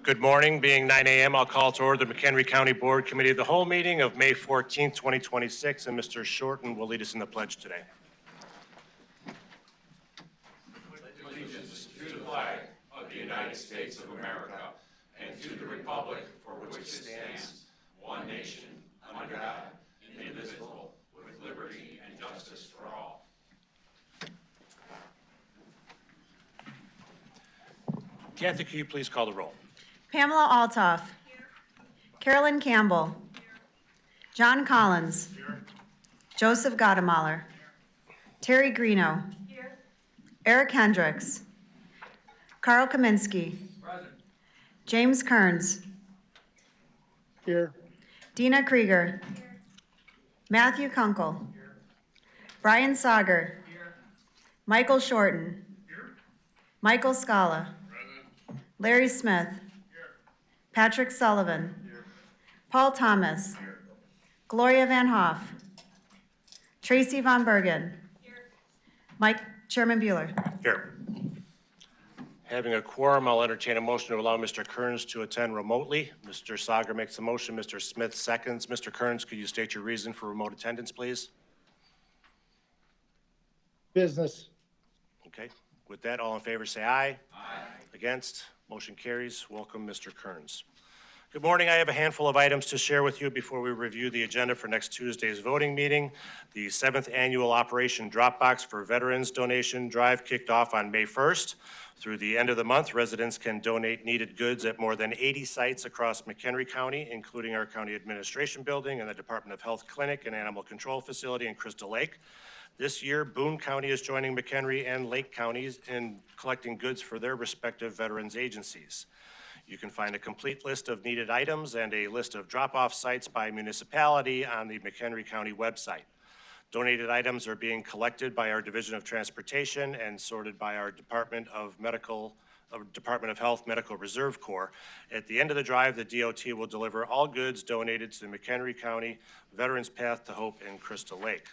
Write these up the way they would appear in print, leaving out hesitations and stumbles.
Good morning. Being 9 a.m., I'll call to order the McHenry County Board Committee of the Whole meeting of May 14, 2026, and Mr. Shorten will lead us in the pledge today. Allegiance to the flag of the United States of America and to the republic for which it stands, one nation, under God, indivisible, with liberty and justice for all. Kathy, could you please call the roll? Pamela Altoff. Here. Carolyn Campbell. Here. John Collins. Here. Joseph Gottemoller. Terry Greeno. Here. Eric Hendricks. Carl Kaminsky. Present. James Kearns. Here. Dina Krieger. Here. Matthew Kunkel. Here. Brian Sager. Here. Michael Shorten. Here. Michael Scala. Present. Larry Smith. Patrick Sullivan. Here. Paul Thomas. Here. Gloria Van Hoff. Tracy Von Bergen. Here. Chairman Bueller. Here. Having a quorum, I'll entertain a motion to allow Mr. Kearns to attend remotely. Mr. Sager makes the motion. Mr. Smith seconds. Mr. Kearns, could you state your reason for remote attendance, please? Business. Okay. With that, all in favor say aye. Aye. Against? Motion carries. Welcome, Mr. Kearns. Good morning. I have a handful of items to share with you before we review the agenda for next Tuesday's voting meeting. The 7th annual Operation Dropbox for Veterans donation drive kicked off on May 1st. Through the end of the month, residents can donate needed goods at more than 80 sites across McHenry County, including our county administration building and the Department of Health Clinic and Animal Control Facility in Crystal Lake. This year, Boone County is joining McHenry and Lake counties in collecting goods for their respective veterans agencies. You can find a complete list of needed items and a list of drop-off sites by municipality on the McHenry County website. Donated items are being collected by our Division of Transportation and sorted by our Department of Health Medical Reserve Corps. At the end of the drive, the DOT will deliver all goods donated to the McHenry County Veterans Path to Hope in Crystal Lake.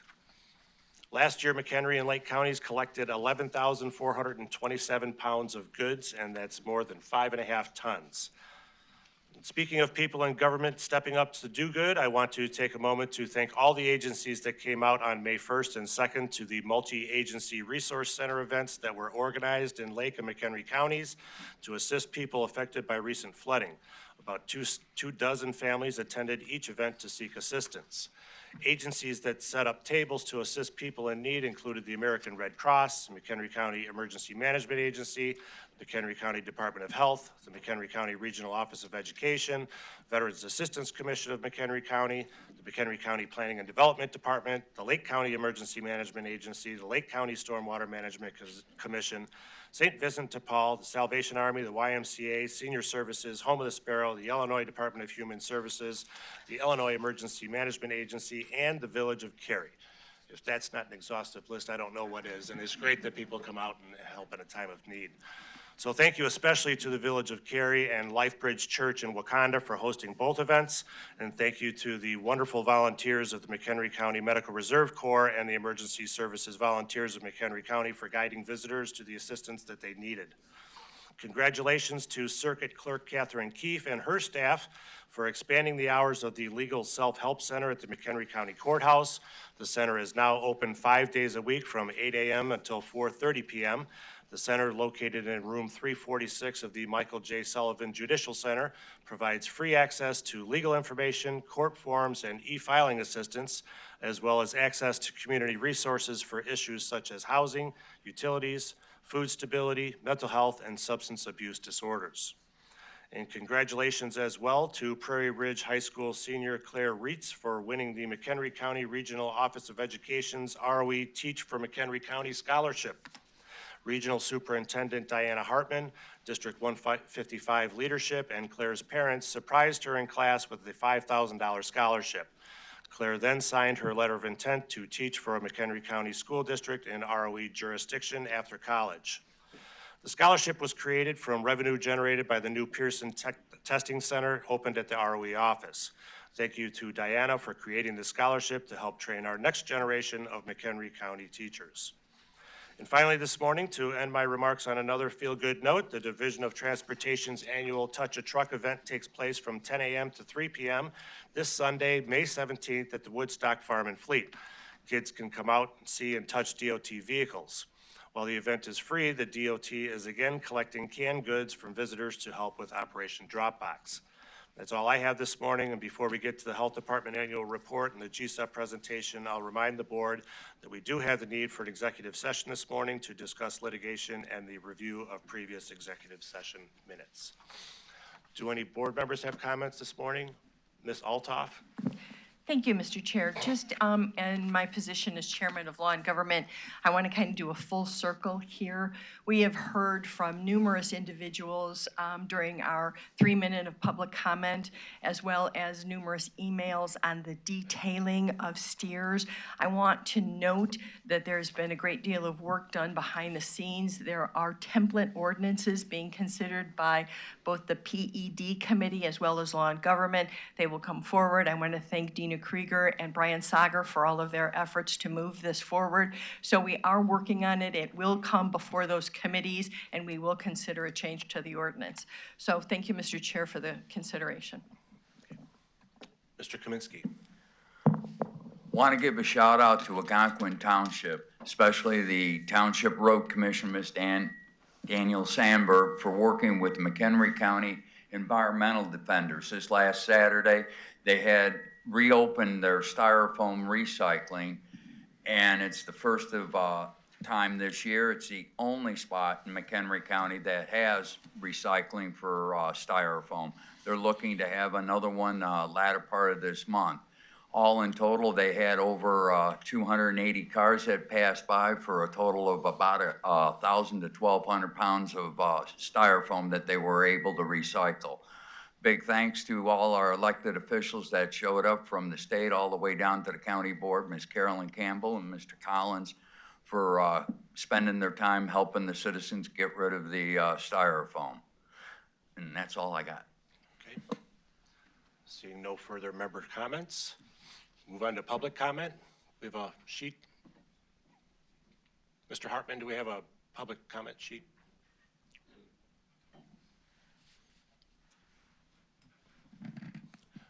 Last year, McHenry and Lake counties collected 11,427 pounds of goods, and that's more than 5.5 tons. Speaking of people in government stepping up to do good, I want to take a moment to thank all the agencies that came out on May 1st and 2nd to the multi-agency resource center events that were organized in Lake and McHenry counties to assist people affected by recent flooding. About two dozen families attended each event to seek assistance. Agencies that set up tables to assist people in need included the American Red Cross, McHenry County Emergency Management Agency, the McHenry County Department of Health, the McHenry County Regional Office of Education, Veterans Assistance Commission of McHenry County, the McHenry County Planning and Development Department, the Lake County Emergency Management Agency, the Lake County Stormwater Management Commission, St. Vincent de Paul, the Salvation Army, the YMCA, Senior Services, Home of the Sparrow, the Illinois Department of Human Services, the Illinois Emergency Management Agency, and the Village of Cary. If that's not an exhaustive list, I don't know what is, and it's great that people come out and help in a time of need. So thank you especially to the Village of Cary and LifeBridge Church in Wakanda for hosting both events, and thank you to the wonderful volunteers of the McHenry County Medical Reserve Corps and the Emergency Services Volunteers of McHenry County for guiding visitors to the assistance that they needed. Congratulations to Circuit Clerk Catherine Keefe and her staff for expanding the hours of the Legal Self-Help Center at the McHenry County Courthouse. The center is now open 5 days a week from 8 a.m. until 4:30 p.m. The center, located in room 346 of the Michael J. Sullivan Judicial Center, provides free access to legal information, court forms, and e-filing assistance, as well as access to community resources for issues such as housing, utilities, food stability, mental health, and substance abuse disorders. And congratulations as well to Prairie Ridge High School senior Claire Reitz for winning the McHenry County Regional Office of Education's ROE Teach for McHenry County Scholarship. Regional Superintendent Diana Hartman, District 155 leadership, and Claire's parents surprised her in class with a $5,000 scholarship. Claire then signed her letter of intent to teach for a McHenry County school district in ROE jurisdiction after college. The scholarship was created from revenue generated by the new Pearson Testing Center opened at the ROE office. Thank you to Diana for creating the scholarship to help train our next generation of McHenry County teachers. And finally, this morning, to end my remarks on another feel-good note, the Division of Transportation's annual Touch a Truck event takes place from 10 a.m. to 3 p.m. this Sunday, May 17th at the Woodstock Farm and Fleet. Kids can come out and see and touch DOT vehicles. While the event is free, the DOT is again collecting canned goods from visitors to help with Operation Dropbox. That's all I have this morning, and before we get to the Health Department annual report and the GSEP presentation, I'll remind the board that we do have the need for an executive session this morning to discuss litigation and the review of previous executive session minutes. Do any board members have comments this morning? Ms. Altoff? Thank you, Mr. Chair. Just in my position as Chairman of Law and Government, I want to kind of do a full circle here. We have heard from numerous individuals during our 3-minute of public comment, as well as numerous emails on the detailing of steers. I want to note that there's been a great deal of work done behind the scenes. There are template ordinances being considered by both the PED committee as well as Law and Government. They will come forward. I want to thank Dina Krieger and Brian Sager for all of their efforts to move this forward. So we are working on it. It will come before those committees, and we will consider a change to the ordinance. So thank you, Mr. Chair, for the consideration. Mr. Kaminsky. Want to give a shout out to Algonquin Township, especially the Township Road Commission, Ms. Daniel Sandberg, for working with McHenry County Environmental Defenders. This last Saturday, they had reopened their styrofoam recycling, and it's the first of time this year. It's the only spot in McHenry County that has recycling for styrofoam. They're looking to have another one latter part of this month. All in total, they had over 280 cars that passed by for a total of about 1,000 to 1,200 pounds of styrofoam that they were able to recycle. Big thanks to all our elected officials that showed up from the state all the way down to the county board, Ms. Carolyn Campbell and Mr. Collins, for spending their time helping the citizens get rid of the styrofoam. And that's all I got. Okay. Seeing no further member comments, move on to public comment. We have a sheet. Mr. Hartman, do we have a public comment sheet?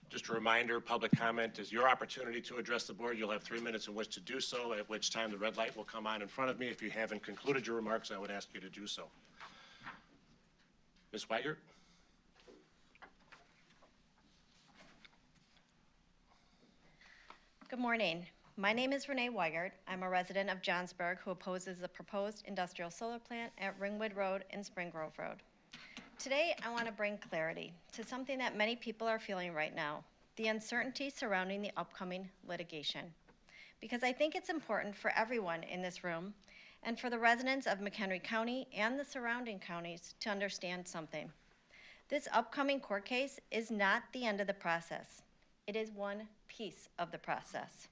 Just a reminder, public comment is your opportunity to address the board. You'll have 3 minutes in which to do so, at which time the red light will come on in front of me. If you haven't concluded your remarks, I would ask you to do so. Ms. Weigert? Good morning. My name is Renee Weigert. I'm a resident of Johnsburg who opposes the proposed industrial solar plant at Ringwood Road and Spring Grove Road. Today, I want to bring clarity to something that many people are feeling right now, the uncertainty surrounding the upcoming litigation. Because I think it's important for everyone in this room and for the residents of McHenry County and the surrounding counties to understand something. This upcoming court case is not the end of the process. It is one piece of the process.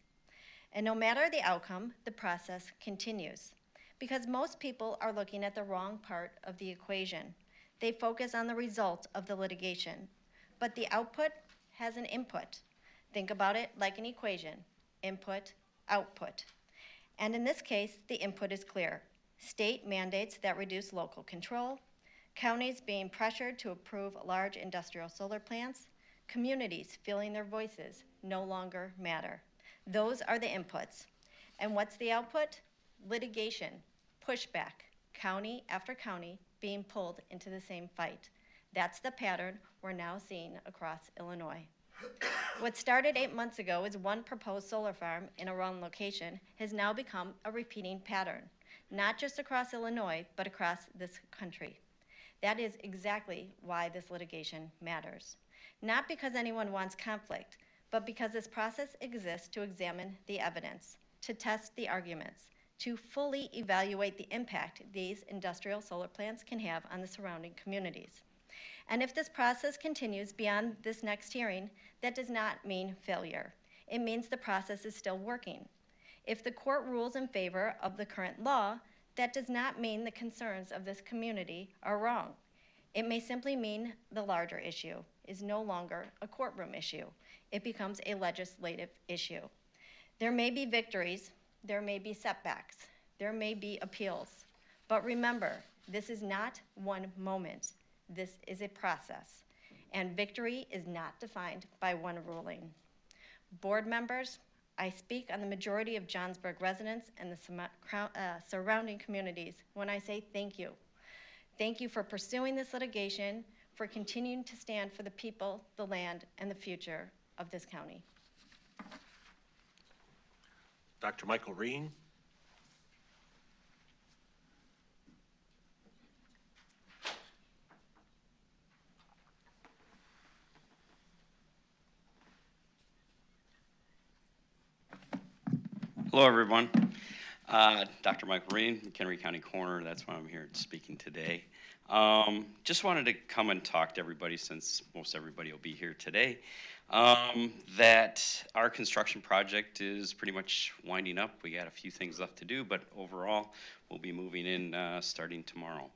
And no matter the outcome, the process continues. Because most people are looking at the wrong part of the equation. They focus on the result of the litigation, but the output has an input. Think about it like an equation, input, output. And in this case, the input is clear. State mandates that reduce local control, counties being pressured to approve large industrial solar plants, communities feeling their voices no longer matter. Those are the inputs. And what's the output? Litigation, pushback, county after county being pulled into the same fight. That's the pattern we're now seeing across Illinois. What started 8 months ago as one proposed solar farm in a wrong location has now become a repeating pattern, not just across Illinois, but across this country. That is exactly why this litigation matters. Not because anyone wants conflict, but because this process exists to examine the evidence, to test the arguments, to fully evaluate the impact these industrial solar plants can have on the surrounding communities. And if this process continues beyond this next hearing, that does not mean failure. It means the process is still working. If the court rules in favor of the current law, that does not mean the concerns of this community are wrong. It may simply mean the larger issue is no longer a courtroom issue. It becomes a legislative issue. There may be victories, there may be setbacks. there may be appeals. But remember, this is not one moment. This is a process. And victory is not defined by one ruling. Board members, I speak on the majority of Johnsburg residents and the surrounding communities when I say thank you. Thank you for pursuing this litigation, for continuing to stand for the people, the land, and the future of this county. Dr. Michael Reen. Hello, everyone. Dr. Michael Reen, McHenry County Coroner. That's why I'm here speaking today. Just wanted to come and talk to everybody, since most everybody will be here today, that our construction project is pretty much winding up. We got a few things left to do, but overall, we'll be moving in starting tomorrow.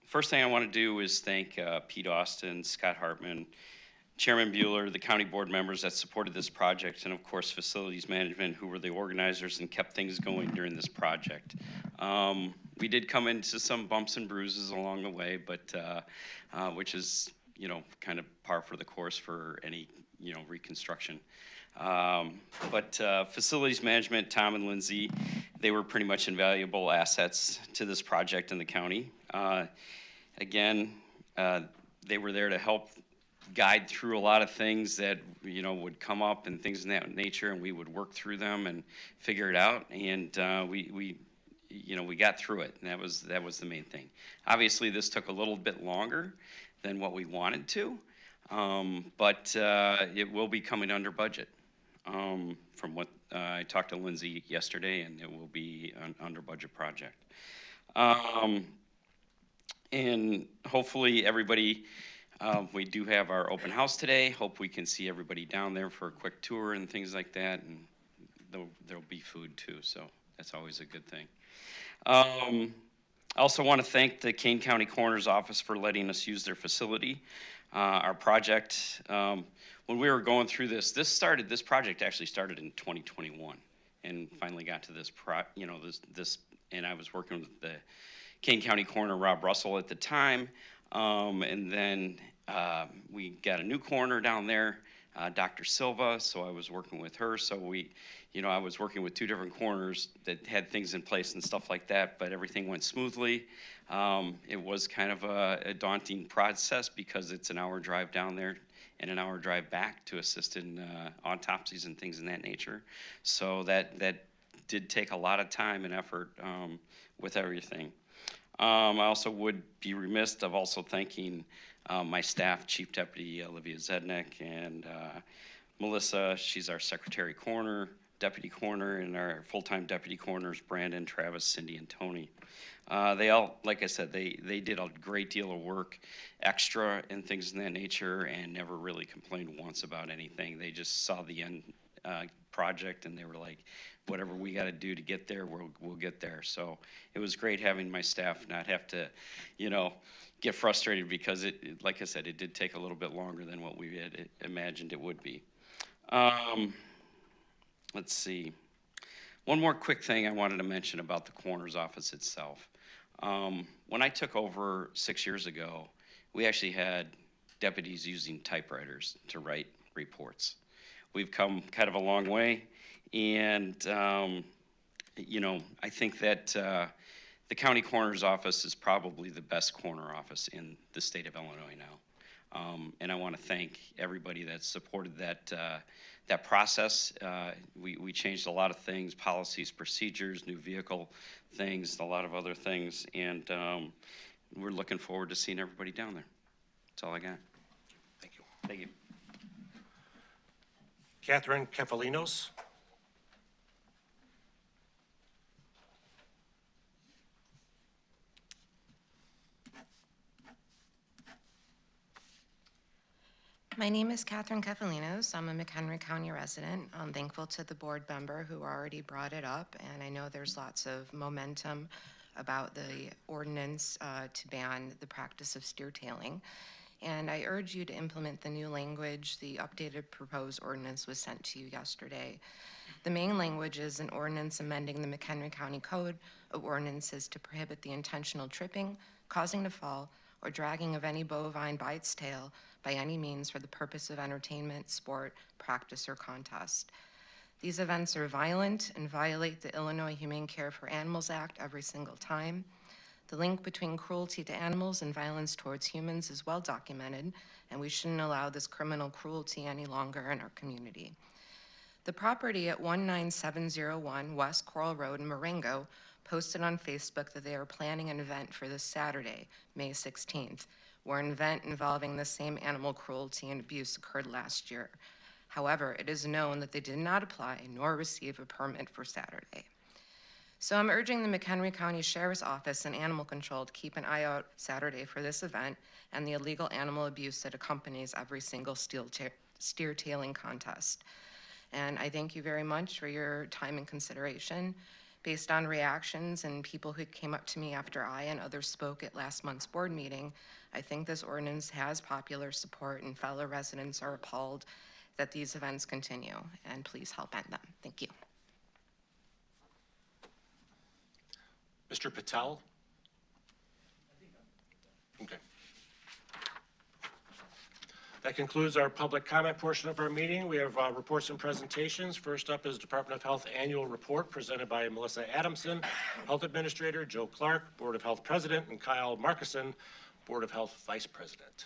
First thing I want to do is thank Pete Austin, Scott Hartman, Chairman Bueller, the county board members that supported this project, and of course facilities management, who were the organizers and kept things going during this project. We did come into some bumps and bruises along the way, but which is, you know, kind of par for the course for any, you know, reconstruction. But facilities management, Tom and Lindsay, they were pretty much invaluable assets to this project in the county. Again, they were there to help guide through a lot of things that, you know, would come up and things in that nature, and we would work through them and figure it out. And we you know, we got through it, and that was the main thing. Obviously, this took a little bit longer than what we wanted to, but it will be coming under budget. From what I talked to Lindsay yesterday, and it will be an under budget project. And hopefully everybody, we do have our open house today. Hope we can see everybody down there for a quick tour and things like that. And there'll be food too, so that's always a good thing. I also want to thank the Kane County Coroner's Office for letting us use their facility. Our project, when we were going through this project actually started in 2021, and finally got to this, and I was working with the Kane County Coroner, Rob Russell, at the time. And then we got a new coroner down there, Dr. Silva, so I was working with her. So I was working with two different coroners that had things in place and stuff like that, but everything went smoothly. It was kind of a daunting process because it's an hour drive down there and an hour drive back to assist in autopsies and things in that nature. So that did take a lot of time and effort with everything. I also would be remiss of also thanking my staff, Chief Deputy Olivia Zednick, and Melissa, she's our Secretary Coroner, Deputy Coroner, and our full-time Deputy Coroners, Brandon, Travis, Cindy, and Tony. They all, like I said, they did a great deal of work, extra and things in that nature, and never really complained once about anything. They just saw the end project, and they were like, whatever we got to do to get there, we'll get there. So it was great having my staff not have to, get frustrated because it, like I said, it did take a little bit longer than what we had imagined it would be. Let's see. One more quick thing I wanted to mention about the coroner's office itself. When I took over 6 years ago, we actually had deputies using typewriters to write reports. We've come kind of a long way, and I think that the county coroner's office is probably the best coroner office in the state of Illinois now. And I want to thank everybody that supported that process. We changed a lot of things, policies, procedures, new vehicle things, a lot of other things, and we're looking forward to seeing everybody down there. That's all I got. Thank you. Thank you. Catherine Kefalinos. My name is Catherine Kefalinos. I'm a McHenry County resident. I'm thankful to the board member who already brought it up, and I know there's lots of momentum about the ordinance to ban the practice of steer tailing. And I urge you to implement the new language. The updated proposed ordinance was sent to you yesterday. The main language is an ordinance amending the McHenry County Code of Ordinances to prohibit the intentional tripping, causing to fall, or dragging of any bovine by its tail by any means for the purpose of entertainment, sport, practice, or contest. These events are violent and violate the Illinois Humane Care for Animals Act every single time. The link between cruelty to animals and violence towards humans is well documented, and we shouldn't allow this criminal cruelty any longer in our community. The property at 19701 West Coral Road in Marengo posted on Facebook that they are planning an event for this Saturday, May 16th, where an event involving the same animal cruelty and abuse occurred last year. However, it is known that they did not apply nor receive a permit for Saturday. So I'm urging the McHenry County Sheriff's Office and Animal Control to keep an eye out Saturday for this event and the illegal animal abuse that accompanies every single steer tailing contest. And I thank you very much for your time and consideration. Based on reactions and people who came up to me after I and others spoke at last month's board meeting, I think this ordinance has popular support and fellow residents are appalled that these events continue, and please help end them. Thank you. Mr. Patel? Okay. That concludes our public comment portion of our meeting. We have reports and presentations. First up is Department of Health Annual Report presented by Melissa Adamson, Health Administrator, Joe Clark, Board of Health President, and Kyle Markison, Board of Health Vice President.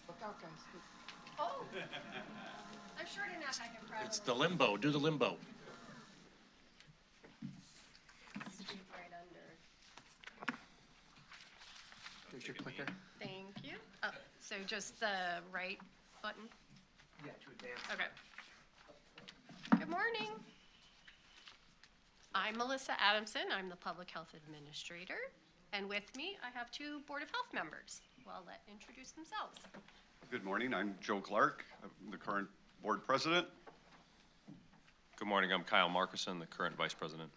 Look out, guys. Oh, I'm short enough I can probably. It's the limbo. Do the limbo. Scoot right under. There's your clicker. Thank you. Oh, so just the right button? Yeah, to advance. Okay. Good morning. I'm Melissa Adamson. I'm the Public Health Administrator. And with me, I have two Board of Health members who I'll let introduce themselves. Good morning, I'm Joe Clark, I'm the current board president. Good morning, I'm Kyle Markison, the current vice president.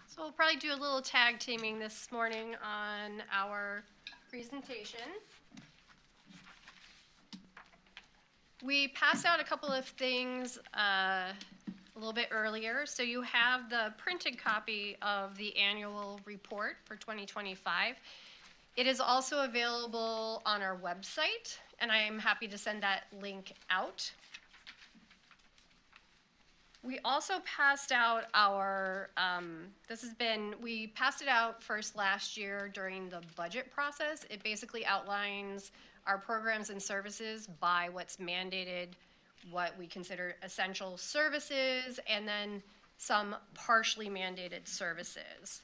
So we'll probably do a little tag teaming this morning on our presentation. We passed out a couple of things a little bit earlier. So you have the printed copy of the annual report for 2025. It is also available on our website, and I am happy to send that link out. We also passed out our, we passed it out first last year during the budget process. It basically outlines our programs and services by what's mandated, what we consider essential services, and then some partially mandated services.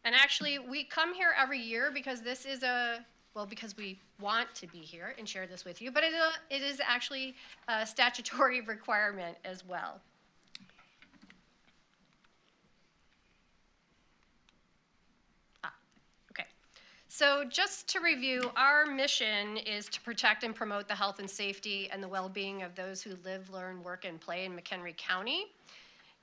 And actually, we come here every year because this is because we want to be here and share this with you, but it is actually a statutory requirement as well. Okay. So just to review, our mission is to protect and promote the health and safety and the well-being of those who live, learn, work, and play in McHenry County.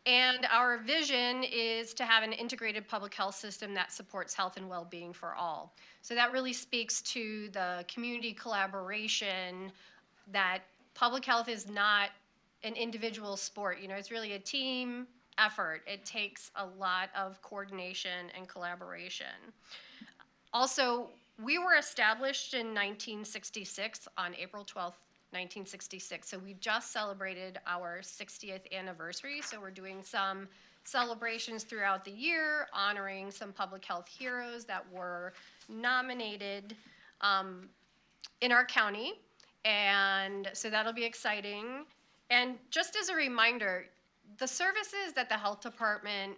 And our vision is to have an integrated public health system that supports health and well-being for all. So that really speaks to the community collaboration, that public health is not an individual sport. You know, it's really a team effort. It takes a lot of coordination and collaboration. Also, we were established in 1966 on April 12th, 1966. So we just celebrated our 60th anniversary. So we're doing some celebrations throughout the year, honoring some public health heroes that were nominated in our county. And so that'll be exciting. And just as a reminder, the services that the health department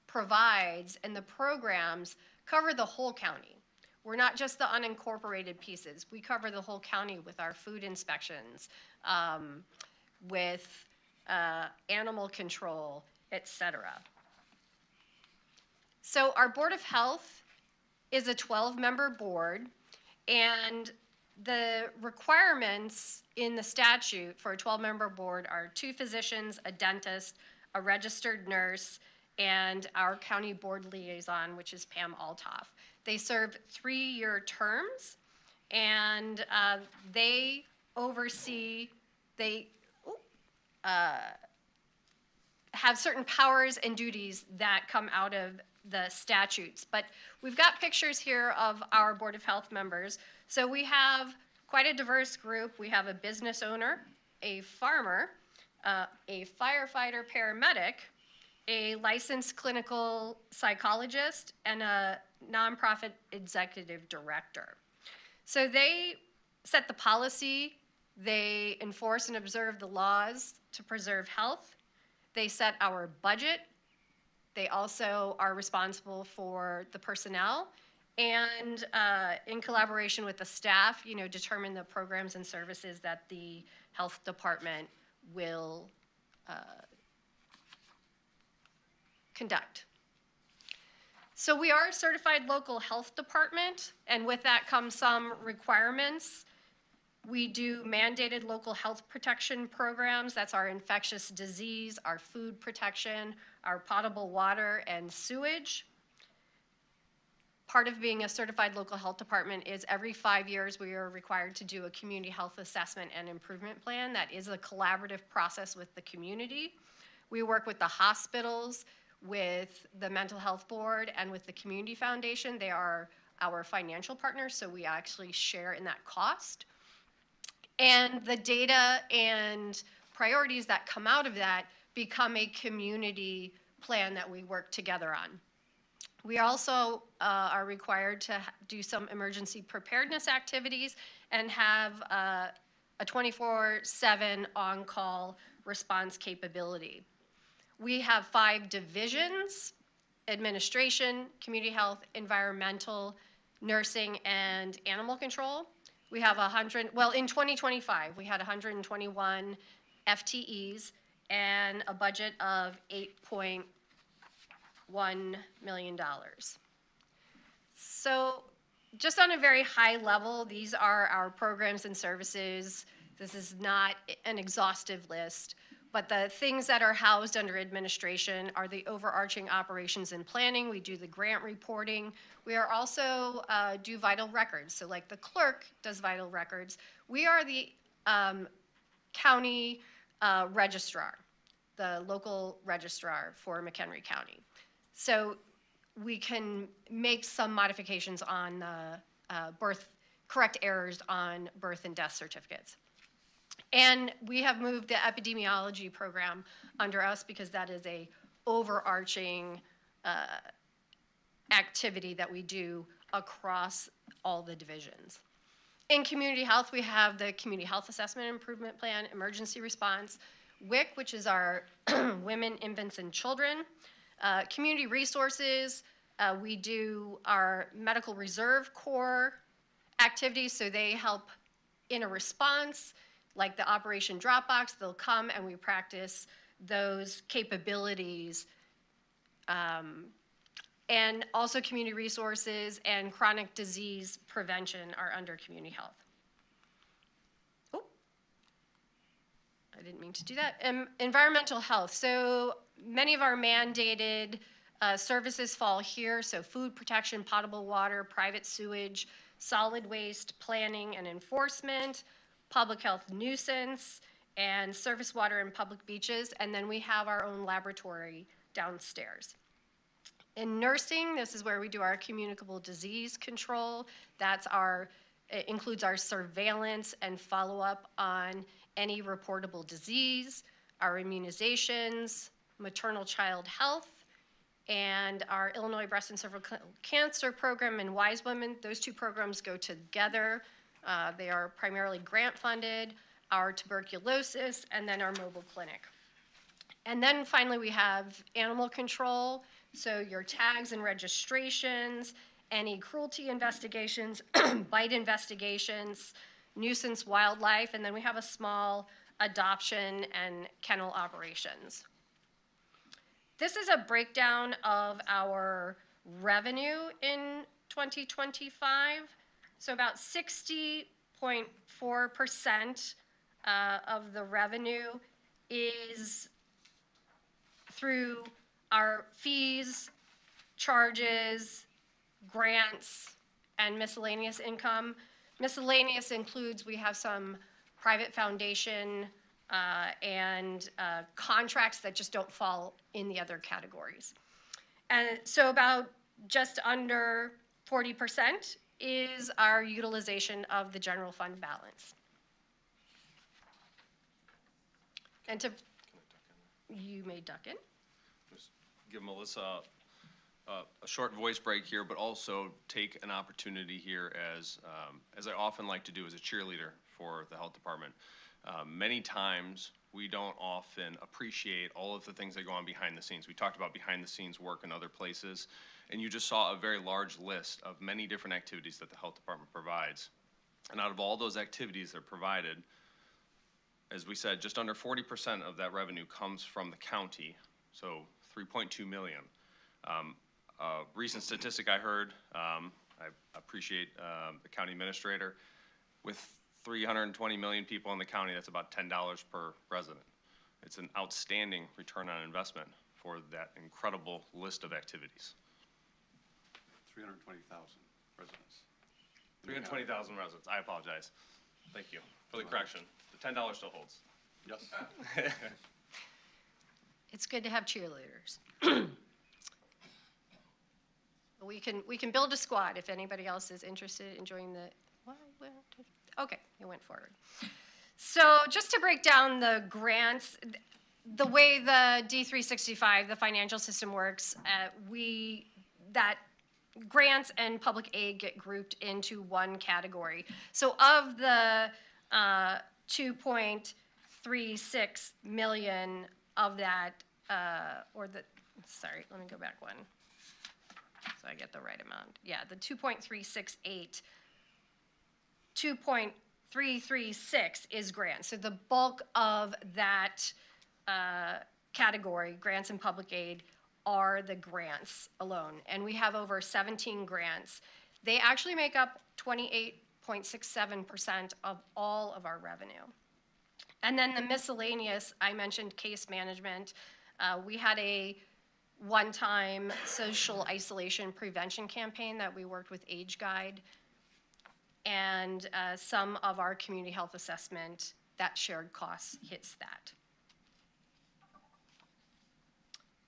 provides and the programs cover the whole county. We're not just the unincorporated pieces. We cover the whole county with our food inspections, with animal control, et cetera. So our Board of Health is a 12-member board, and the requirements in the statute for a 12-member board are 2 physicians, a dentist, a registered nurse, and our county board liaison, which is Pam Altoff. They serve 3-year terms, and they oversee, they have certain powers and duties that come out of the statutes. But we've got pictures here of our Board of Health members. So we have quite a diverse group. We have a business owner, a farmer, a firefighter paramedic, a licensed clinical psychologist, and a nonprofit executive director. So they set the policy, they enforce and observe the laws to preserve health, they set our budget, they also are responsible for the personnel, and in collaboration with the staff, determine the programs and services that the health department will conduct. So we are a certified local health department, and with that comes some requirements. We do mandated local health protection programs. That's our infectious disease, our food protection, our potable water and sewage. Part of being a certified local health department is every 5 years we are required to do a community health assessment and improvement plan. That is a collaborative process with the community. We work with the hospitals, with the mental health board, and with the community foundation. They are our financial partners, so we actually share in that cost. And the data and priorities that come out of that become a community plan that we work together on. We also are required to do some emergency preparedness activities and have a 24/7 on-call response capability. We have 5 divisions: administration, community health, environmental, nursing, and animal control. We have in 2025, we had 121 FTEs and a budget of $8.1 million. So just on a very high level, these are our programs and services. This is not an exhaustive list, but the things that are housed under administration are the overarching operations and planning. We do the grant reporting. We are also do vital records. So like the clerk does vital records. We are the county registrar, the local registrar for McHenry County. So we can make some modifications on the correct errors on birth and death certificates. And we have moved the epidemiology program under us because that is a overarching activity that we do across all the divisions. In community health, we have the Community Health Assessment Improvement Plan, Emergency Response, WIC, which is our Women, Infants, and Children. Community Resources, we do our Medical Reserve Corps activities, so they help in a response, like the Operation Dropbox. They'll come and we practice those capabilities. And also community resources and chronic disease prevention are under community health. Oh, I didn't mean to do that. Environmental health. So many of our mandated services fall here. So food protection, potable water, private sewage, solid waste planning and enforcement, public health nuisance, and surface water and public beaches. And then we have our own laboratory downstairs. In nursing, this is where we do our communicable disease control. It includes our surveillance and follow-up on any reportable disease, our immunizations, maternal child health, and our Illinois Breast and Cervical Cancer Program and Wise Women. Those 2 programs go together. They are primarily grant funded, our tuberculosis, and then our mobile clinic. And then finally we have animal control. So your tags and registrations, any cruelty investigations, bite investigations, nuisance wildlife, and then we have a small adoption and kennel operations. This is a breakdown of our revenue in 2025. So about 60.4% of the revenue is through our fees, charges, grants, and miscellaneous income. Miscellaneous includes, we have some private foundation and contracts that just don't fall in the other categories. And so about just under 40% is our utilization of the general fund balance. And to, you may duck in. Just give Melissa a short voice break here, but also take an opportunity here as I often like to do as a cheerleader for the health department. Many times we don't often appreciate all of the things that go on behind the scenes. We talked about behind the scenes work in other places, and you just saw a very large list of many different activities that the health department provides. And out of all those activities that are provided, as we said, just under 40% of that revenue comes from the county, so 3.2 million. A recent statistic I heard, I appreciate the county administrator, with 320 million people in the county, that's about $10 per resident. It's an outstanding return on investment for that incredible list of activities. 320,000 residents. 320,000 residents, I apologize. Thank you for the correction. The $10 still holds. Yes. It's good to have cheerleaders. We can build a squad if anybody else is interested in joining the, okay, it went forward. So just to break down the grants, the way the D365, the financial system works, that grants and public aid get grouped into one category. So of the 2.36 million of that, sorry, let me go back one, so I get the right amount. Yeah, the 2.368, 2.336 is grants. So the bulk of that category, grants and public aid, are the grants alone. And we have over 17 grants. They actually make up 28.67% of all of our revenue. And then the miscellaneous, I mentioned case management. We had a one-time social isolation prevention campaign that we worked with Age Guide, and some of our community health assessment, that shared costs hits that.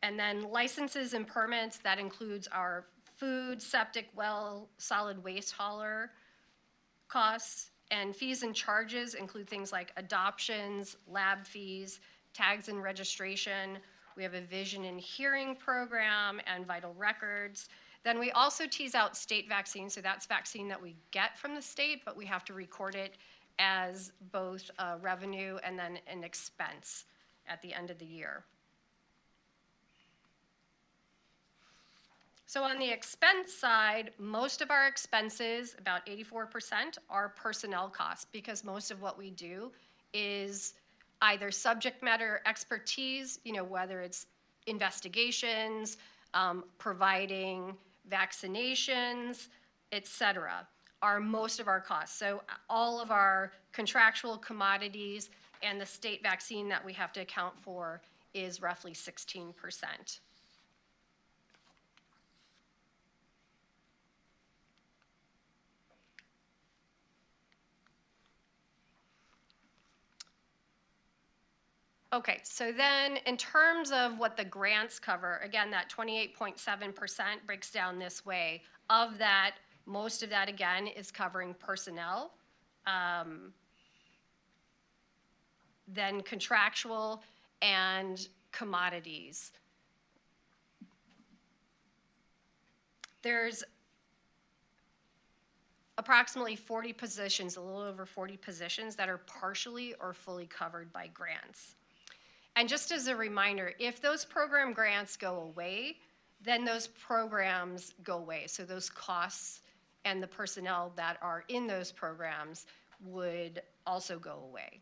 And then licenses and permits, that includes our food, septic, well, solid waste hauler costs, and fees and charges include things like adoptions, lab fees, tags and registration. We have a vision and hearing program and vital records. Then we also tease out state vaccine, so that's vaccine that we get from the state, but we have to record it as both a revenue and then an expense at the end of the year. So on the expense side, most of our expenses, about 84%, are personnel costs, because most of what we do is either subject matter expertise, whether it's investigations, providing vaccinations, et cetera, are most of our costs. So all of our contractual commodities and the state vaccine that we have to account for is roughly 16%. Okay, so then in terms of what the grants cover, again, that 28.7% breaks down this way. Of that, most of that, again, is covering personnel, then contractual and commodities. There's approximately 40 positions, a little over 40 positions, that are partially or fully covered by grants. And just as a reminder, if those program grants go away, then those programs go away. So those costs and the personnel that are in those programs would also go away.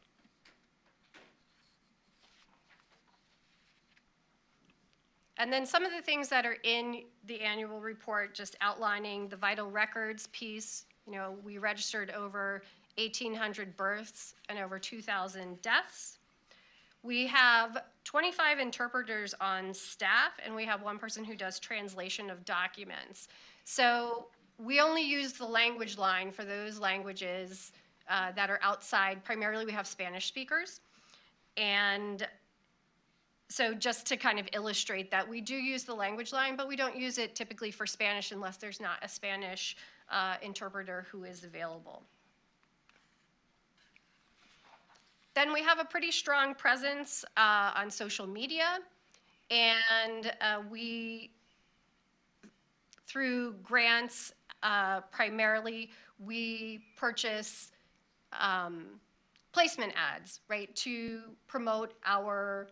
And then some of the things that are in the annual report, just outlining the vital records piece. We registered over 1,800 births and over 2,000 deaths. We have 25 interpreters on staff, and we have one person who does translation of documents. So we only use the language line for those languages that are outside. Primarily, we have Spanish speakers. And so just to kind of illustrate that, we do use the language line, but we don't use it typically for Spanish unless there's not a Spanish interpreter who is available. Then we have a pretty strong presence on social media, and through grants primarily, we purchase placement ads, right, to promote our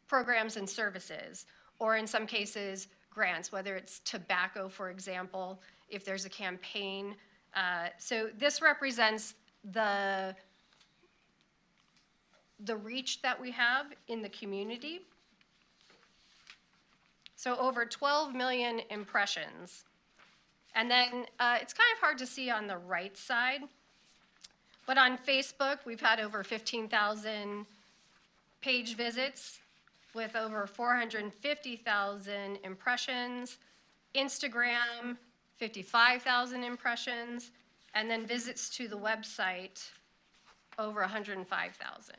programs and services, or in some cases, grants, whether it's tobacco, for example, if there's a campaign. So this represents the reach that we have in the community. So over 12 million impressions. And then it's kind of hard to see on the right side, but on Facebook, we've had over 15,000 page visits with over 450,000 impressions. Instagram, 55,000 impressions, and then visits to the website, over 105,000.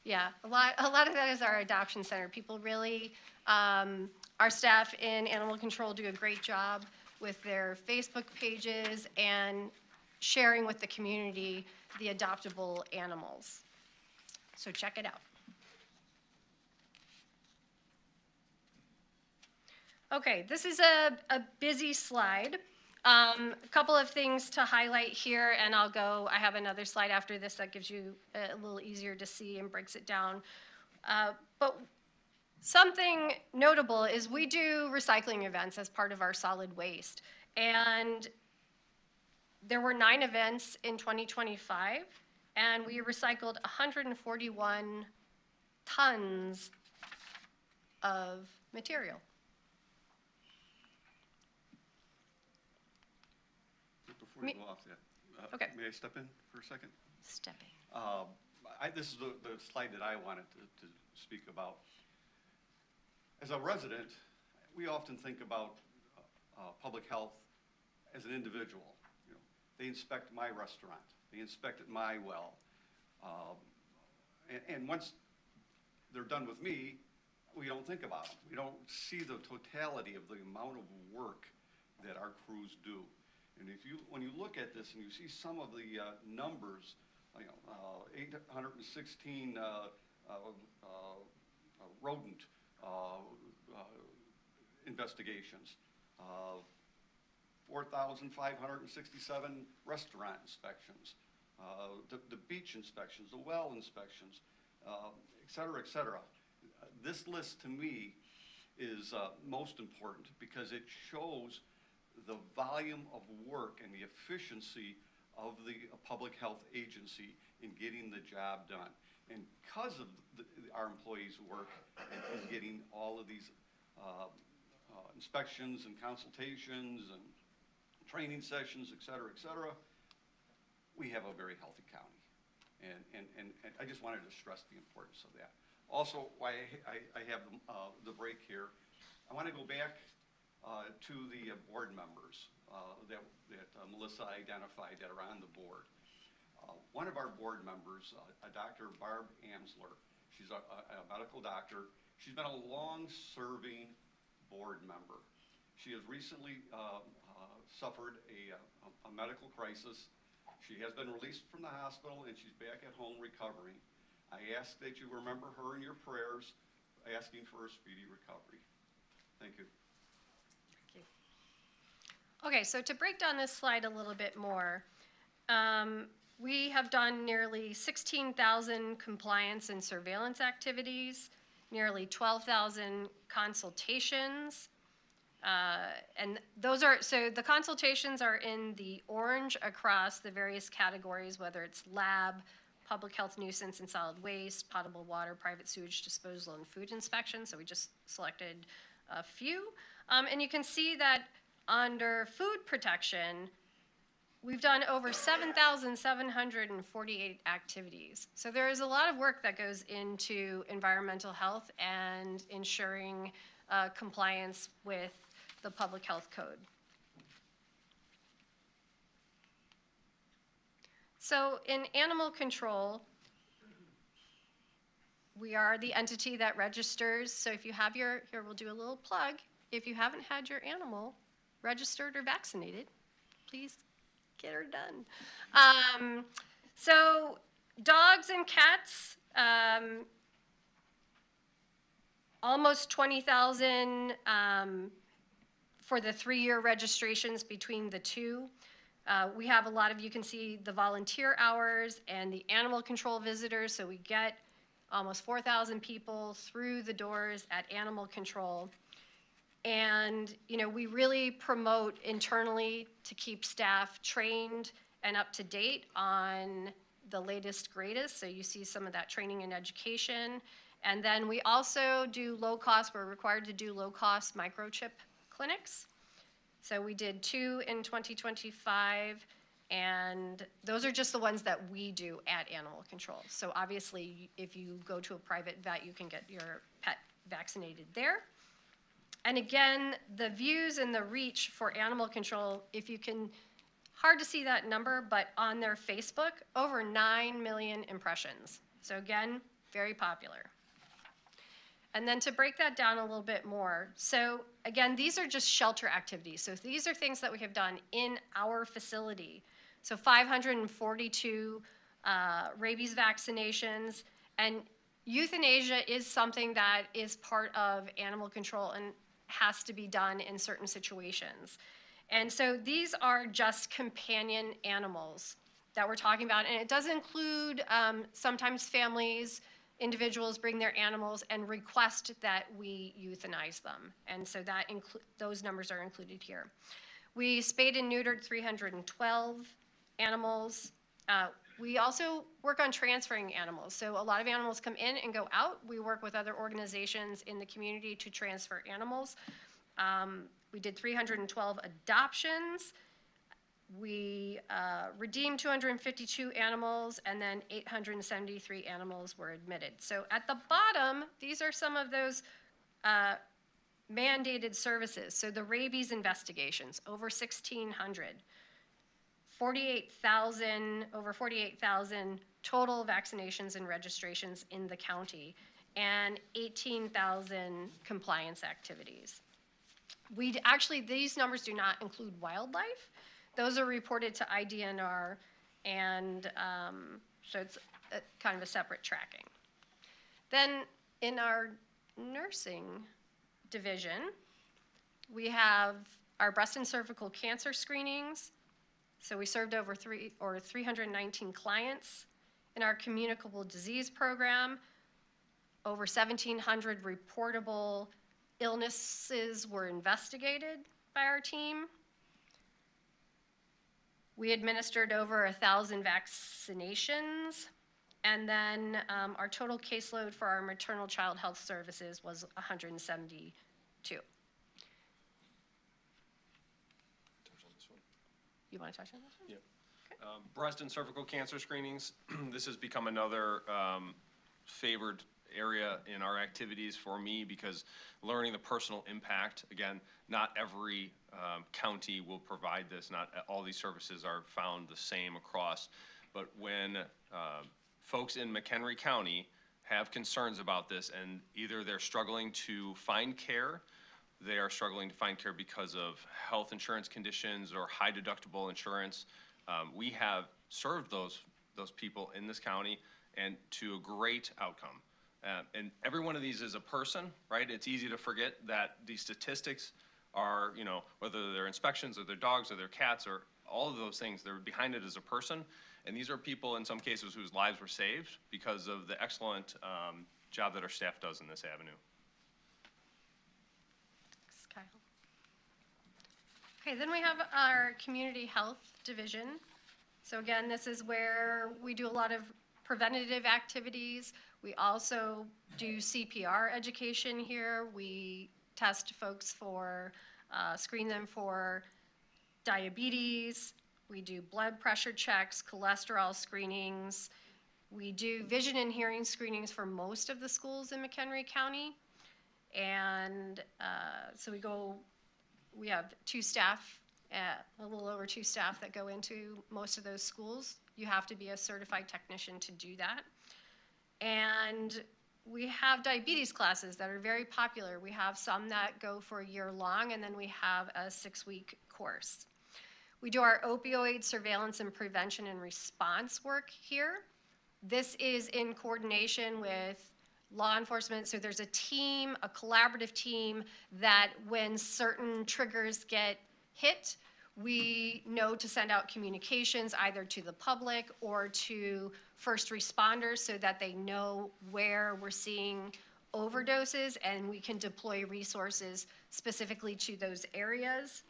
Yeah, a lot of that is our adoption center. People really, our staff in animal control do a great job with their Facebook pages and sharing with the community the adoptable animals. So check it out. Okay, this is a busy slide. A couple of things to highlight here, and I have another slide after this that gives you a little easier to see and breaks it down. But something notable is we do recycling events as part of our solid waste. And there were 9 events in 2025, and we recycled 141 tons of material. Before you go off that, okay. May I step in for a second? Step in. This is the slide that I wanted to speak about. As a resident, we often think about public health as an individual. You know, they inspect my restaurant. They inspected my well. And once they're done with me, we don't think about them. We don't see the totality of the amount of work that our crews do. And when you look at this and you see some of the numbers, 816 rodent investigations, 4,567 restaurant inspections, the beach inspections, the well inspections, et cetera, et cetera. This list to me is most important because it shows the volume of work and the efficiency of the public health agency in getting the job done. And because of our employees' work in getting all of these inspections and consultations and training sessions, et cetera, we have a very healthy county. And I just wanted to stress the importance of that. Also, why I have the break here, I want to go back to the board members that Melissa identified that are on the board. One of our board members, Dr. Barb Amsler, she's a medical doctor. She's been a long-serving board member. She has recently suffered a medical crisis. She has been released from the hospital and she's back at home recovering. I ask that you remember her in your prayers, asking for a speedy recovery. Thank you. Okay, so to break down this slide a little bit more, we have done nearly 16,000 compliance and surveillance activities, nearly 12,000 consultations, and so the consultations are in the orange across the various categories, whether it's lab, public health nuisance and solid waste, potable water, private sewage disposal, and food inspection. So we just selected a few. And you can see that under food protection, We've done over 7,748 activities. So there is a lot of work that goes into environmental health and ensuring compliance with the public health code. So in animal control, we are the entity that registers. So if you have here we'll do a little plug. If you haven't had your animal registered or vaccinated, please get her done. So dogs and cats, almost 20,000 for the 3-year registrations between the two. We have a lot of, you can see the volunteer hours and the animal control visitors, so we get almost 4,000 people through the doors at animal control. And, you know, we really promote internally to keep staff trained and up to date on the latest, greatest. So you see some of that training and education. And then we also do low cost, we're required to do low cost microchip clinics. So we did 2 in 2025, and those are just the ones that we do at Animal Control. So obviously, if you go to a private vet, you can get your pet vaccinated there. And again, the views and the reach for Animal Control, if you can, hard to see that number, but on their Facebook, over 9 million impressions. So again, very popular. And then to break that down a little bit more, so again, these are just shelter activities. So these are things that we have done in our facility. So 542 rabies vaccinations, and euthanasia is something that is part of animal control and has to be done in certain situations. And so these are just companion animals that we're talking about, and it does include sometimes families, individuals bring their animals and request that we euthanize them. And so that those numbers are included here. We spayed and neutered 312 animals. We also work on transferring animals. So a lot of animals come in and go out. We work with other organizations in the community to transfer animals. We did 312 adoptions. We redeemed 252 animals, and then 873 animals were admitted. So at the bottom, these are some of those mandated services. So the rabies investigations, over 1,600. 48,000, over 48,000 total vaccinations and registrations in the county, and 18,000 compliance activities. Actually, these numbers do not include wildlife. Those are reported to IDNR, and so it's kind of a separate tracking. Then in our nursing division, we have our breast and cervical cancer screenings. So we served over 319 clients. In our communicable disease program, over 1,700 reportable illnesses were investigated by our team. We administered over 1,000 vaccinations. And then our total caseload for our maternal child health services was 172. You want to touch on this one? Yeah. Okay. Breast and cervical cancer screenings. This has become another favored area in our activities for me, because learning the personal impact, again, not every county will provide this. Not all these services are found the same across. But when folks in McHenry County have concerns about this, and either they're struggling to find care, they are struggling to find care because of health insurance conditions or high deductible insurance. We have served those people in this county, and to a great outcome. And every one of these is a person, right? It's easy to forget that these statistics are, you know, whether they're inspections or their dogs or their cats or all of those things, they're behind it as a person. And these are people in some cases whose lives were saved because of the excellent job that our staff does in this avenue. Okay, then we have our community health division. So again, this is where we do a lot of preventative activities. We also do CPR education here. We test folks for, screen them for diabetes, We do blood pressure checks, cholesterol screenings. We do vision and hearing screenings for most of the schools in McHenry County. And so we have a little over 2 staff that go into most of those schools. You have to be a certified technician to do that. And we have diabetes classes that are very popular. We have some that go for a year long, and then we have a 6-week course. We do our opioid surveillance and prevention and response work here. This is in coordination with law enforcement. So there's a team, a collaborative team, that when certain triggers get hit, we know to send out communications either to the public or to first responders so that they know where we're seeing overdoses and we can deploy resources specifically to those areas.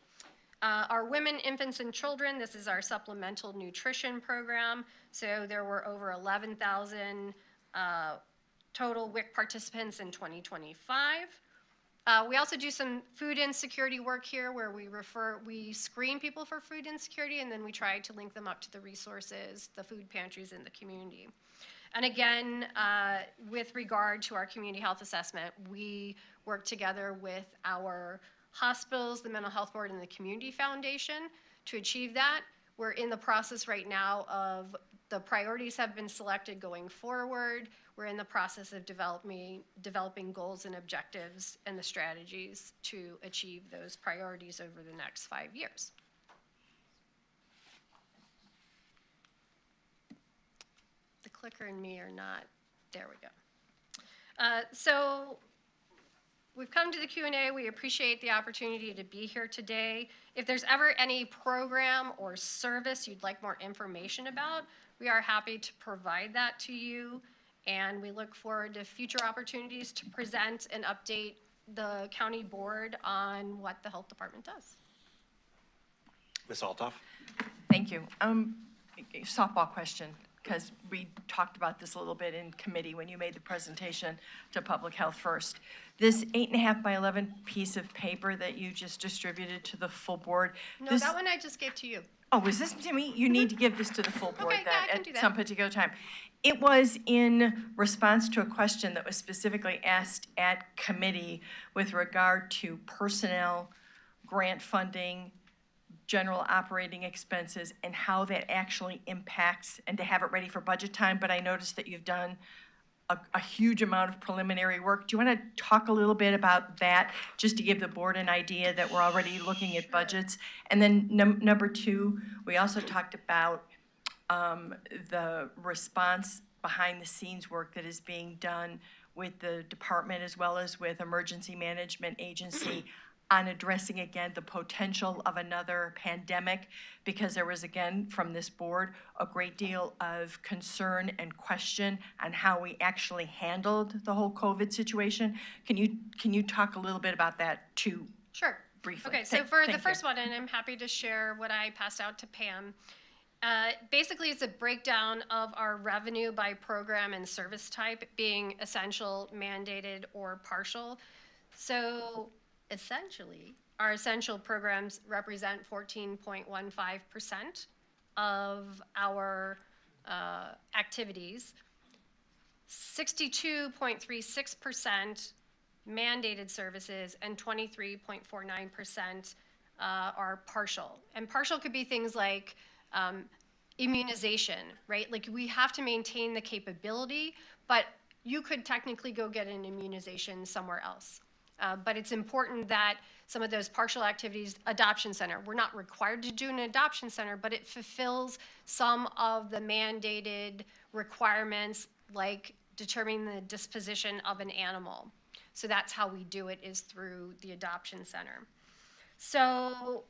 Our women, infants, and children, this is our supplemental nutrition program. So there were over 11,000 total WIC participants in 2025. We also do some food insecurity work here where we screen people for food insecurity, and then we try to link them up to the resources, the food pantries in the community. And again, with regard to our community health assessment, we work together with our hospitals, the Mental Health Board, and the Community Foundation to achieve that. We're in the process right now of the priorities have been selected going forward. We're in the process of developing goals and objectives and the strategies to achieve those priorities over the next 5 years. The clicker and me are not, there we go. So we've come to the Q&A. We appreciate the opportunity to be here today. If there's ever any program or service you'd like more information about, we are happy to provide that to you. And we look forward to future opportunities to present and update the county board on what the health department does. Ms. Althoff? Thank you. Softball question, because we talked about this a little bit in committee when you made the presentation to Public Health First. This 8.5 by 11 piece of paper that you just distributed to the full board. No, that one I just gave to you. Oh, was this to me? You need to give this to the full board Okay, yeah, I can do at that. some particular time. It was in response to a question that was specifically asked at committee with regard to personnel, grant funding, general operating expenses, and how that actually impacts, and to have it ready for budget time. But I noticed that you've done a huge amount of preliminary work. Do you want to talk a little bit about that, just to give the board an idea that we're already looking at budgets? And then number two, we also talked about the response behind the scenes work that is being done with the department as well as with Emergency Management Agency on addressing again the potential of another pandemic, because there was again from this board a great deal of concern and question on how we actually handled the whole COVID situation. Can you talk a little bit about that too? Sure. Briefly. Okay, so for the first one, and I'm happy to share what I passed out to Pam. Basically, it's a breakdown of our revenue by program and service type, being essential, mandated, or partial. So essentially, our essential programs represent 14.15% of our activities. 62.36% mandated services, and 23.49% are partial. And partial could be things like immunization, right? Like we have to maintain the capability, but you could technically go get an immunization somewhere else. But it's important that some of those partial activities, adoption center, we're not required to do an adoption center, but it fulfills some of the mandated requirements, like determining the disposition of an animal. So that's how we do it, is through the adoption center. So,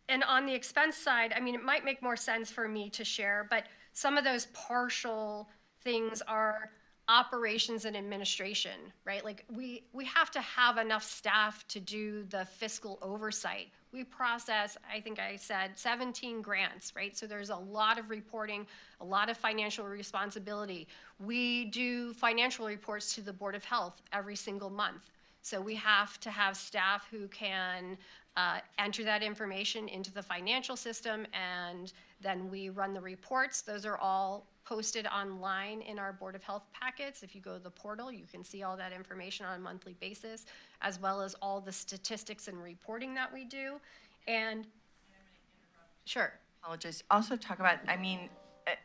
and on the expense side, I mean, it might make more sense for me to share, but some of those partial things are operations and administration, right? Like we have to have enough staff to do the fiscal oversight. We process, I think I said, 17 grants, right? So there's a lot of reporting, a lot of financial responsibility. We do financial reports to the Board of Health every single month. So we have to have staff who can enter that information into the financial system, and then we run the reports. Those are all posted online in our Board of Health packets. If you go to the portal, you can see all that information on a monthly basis, as well as all the statistics and reporting that we do. And sure. Apologize. Also talk about, I mean,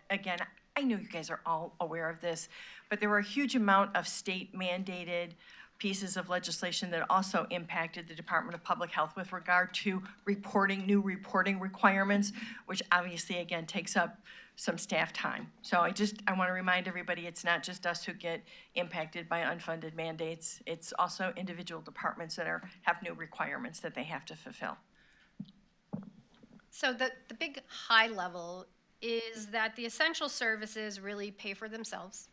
again, I know you guys are all aware of this, but there were a huge amount of state mandated pieces of legislation that also impacted the Department of Public Health with regard to reporting, new reporting requirements, which obviously, again, takes up some staff time. So I want to remind everybody, it's not just us who get impacted by unfunded mandates. It's also individual departments that have new requirements that they have to fulfill. So the big high level is that the essential services really pay for themselves.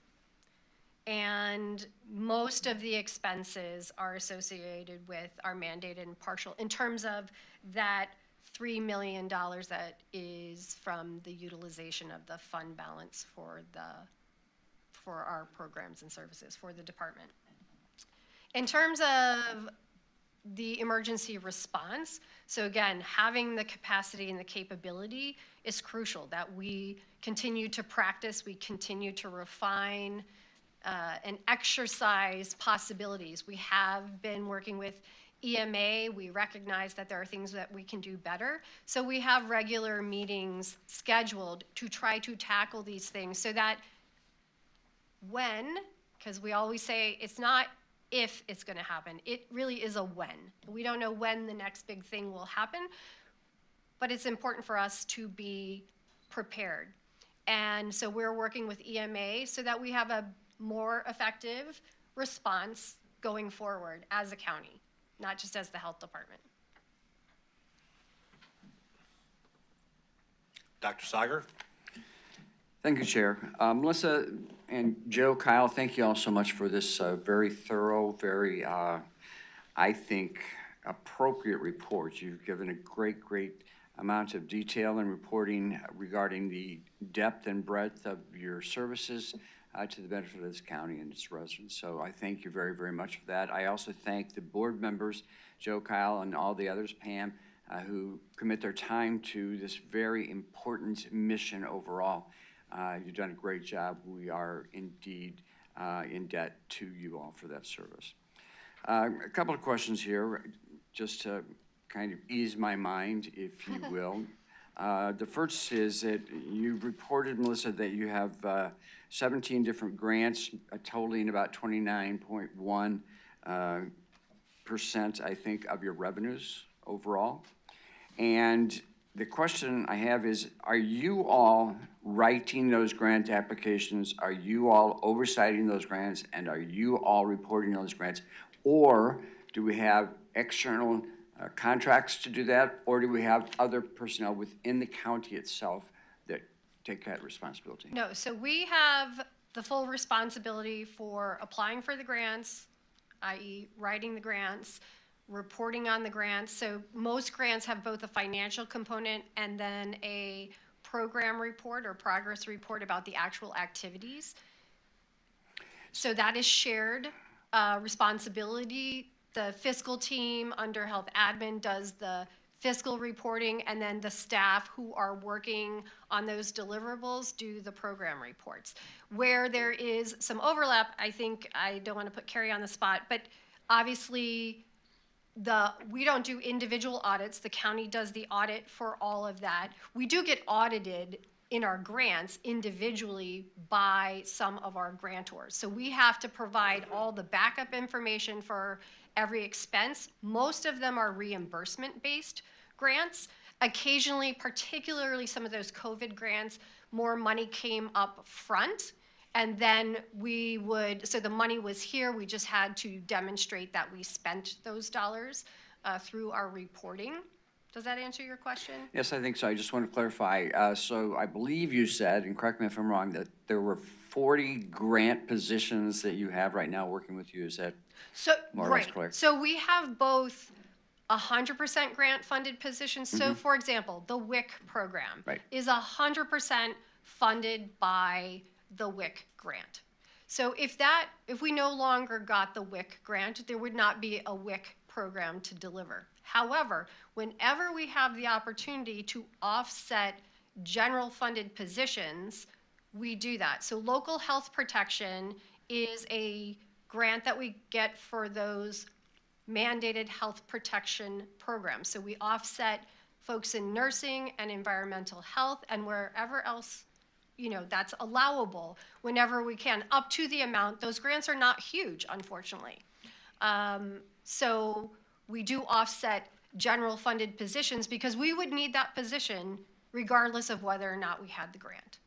And most of the expenses are associated with our mandated and partial, in terms of that $3 million that is from the utilization of the fund balance for our programs and services for the department. In terms of the emergency response, so again, having the capacity and the capability is crucial, that we continue to practice, we continue to refine and exercise possibilities. We have been working with EMA. We recognize that there are things that we can do better. So we have regular meetings scheduled to try to tackle these things so that when, because we always say it's not if it's going to happen, it really is a when. We don't know when the next big thing will happen, but it's important for us to be prepared. And so we're working with EMA so that we have a more effective response going forward as a county, not just as the health department. Dr. Sager? Thank you, Chair. Melissa and Joe, Kyle, thank you all so much for this very thorough, very, I think, appropriate report. You've given a great amount of detail and reporting regarding the depth and breadth of your services to the benefit of this county and its residents. So I thank you very much for that. I also thank the board members, Joe, Kyle, and all the others, Pam, who commit their time to this very important mission overall. You've done a great job. We are indeed in debt to you all for that service. A couple of questions here, just to kind of ease my mind, if you will. The first is that you reported, Melissa, that you have 17 different grants, totaling about 29.1%, I think, of your revenues overall. And the question I have is, are you all writing those grant applications? Are you all oversighting those grants? And are you all reporting those grants? Or do we have external contracts to do that? Or do we have other personnel within the county itself that take that responsibility? No, so we have the full responsibility for applying for the grants, i.e. writing the grants, reporting on the grants. So most grants have both a financial component and then a program report or progress report about the actual activities. So that is shared responsibility. The fiscal team under health admin does the fiscal reporting, and then the staff who are working on those deliverables do the program reports. Where there is some overlap, I think, I don't want to put Carrie on the spot, but obviously we don't do individual audits. The county does the audit for all of that. We do get audited in our grants individually by some of our grantors. So we have to provide all the backup information for every expense. Most of them are reimbursement-based grants. Occasionally, particularly some of those COVID grants, more money came up front. And then so the money was here, we just had to demonstrate that we spent those dollars through our reporting. Does that answer your question? Yes, I think so. I just want to clarify. So I believe you said, and correct me if I'm wrong, that there were 40 grant positions that you have right now working with you. Is that more or less clear? So we have both 100% grant funded positions. So for example, the WIC program is 100% funded by the WIC grant. So if we no longer got the WIC grant, there would not be a WIC program to deliver. However, whenever we have the opportunity to offset general funded positions, we do that. So local health protection is a grant that we get for those mandated health protection programs. So we offset folks in nursing and environmental health and wherever else, that's allowable whenever we can, up to the amount. Those grants are not huge, unfortunately. So we do offset general funded positions because we would need that position regardless of whether or not we had the grant.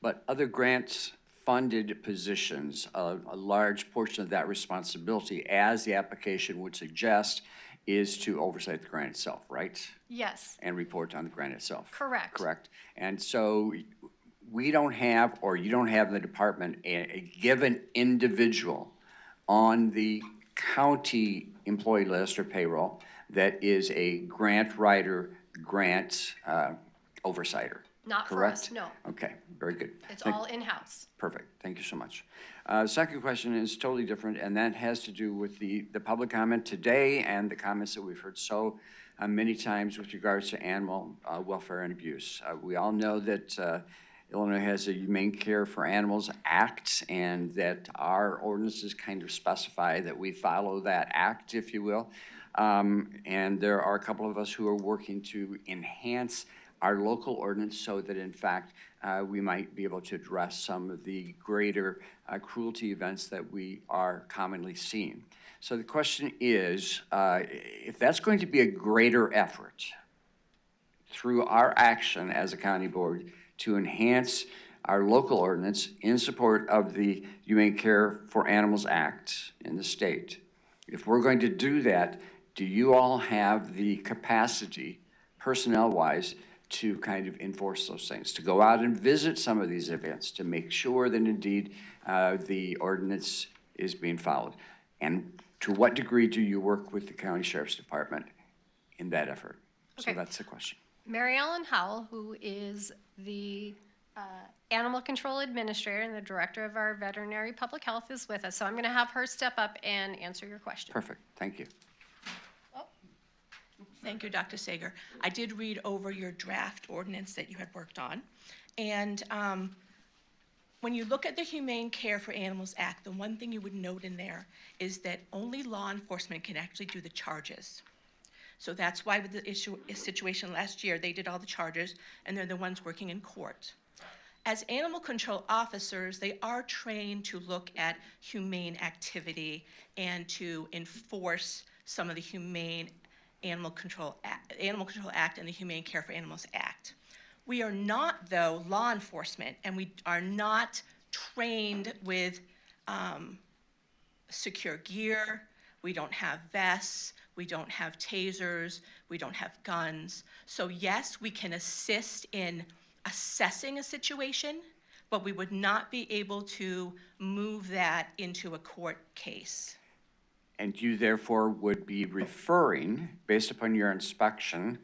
But other grants funded positions, a large portion of that responsibility, as the application would suggest, is to oversight the grant itself, right? Yes. And report on the grant itself. Correct. Correct. And so we don't have, or you don't have in the department, a given individual on the county employee list or payroll that is a grant writer, grant oversighter. Not for correct? us, no. Okay, very good. It's all in-house. Perfect, thank you so much. Second question is totally different, and that has to do with the public comment today and the comments that we've heard so many times with regards to animal welfare and abuse. We all know that Illinois has a Humane Care for Animals Act, and that our ordinances kind of specify that we follow that act, if you will. And there are a couple of us who are working to enhance our local ordinance so that, in fact, we might be able to address some of the greater cruelty events that we are commonly seeing. So the question is, if that's going to be a greater effort through our action as a county board to enhance our local ordinance in support of the Humane Care for Animals Act in the state, if we're going to do that, do you all have the capacity, personnel-wise, to kind of enforce those things, to go out and visit some of these events, to make sure that indeed the ordinance is being followed? And to what degree do you work with the County Sheriff's Department in that effort? Okay. So that's the question. Mary Ellen Howell, who is the Animal Control Administrator and the Director of our Veterinary Public Health, is with us. So I'm going to have her step up and answer your question. Perfect, thank you. Thank you, Dr. Sager. I did read over your draft ordinance that you had worked on. And when you look at the Humane Care for Animals Act, the one thing you would note in there is that only law enforcement can actually do the charges. So that's why with the situation last year, they did all the charges, and they're the ones working in court. As animal control officers, they are trained to look at humane activity and to enforce some of the humane Animal Control Act and the Humane Care for Animals Act. We are not, though, law enforcement, and we are not trained with secure gear. We don't have vests. We don't have tasers. We don't have guns. So yes, we can assist in assessing a situation, but we would not be able to move that into a court case. And you therefore would be referring, based upon your inspection,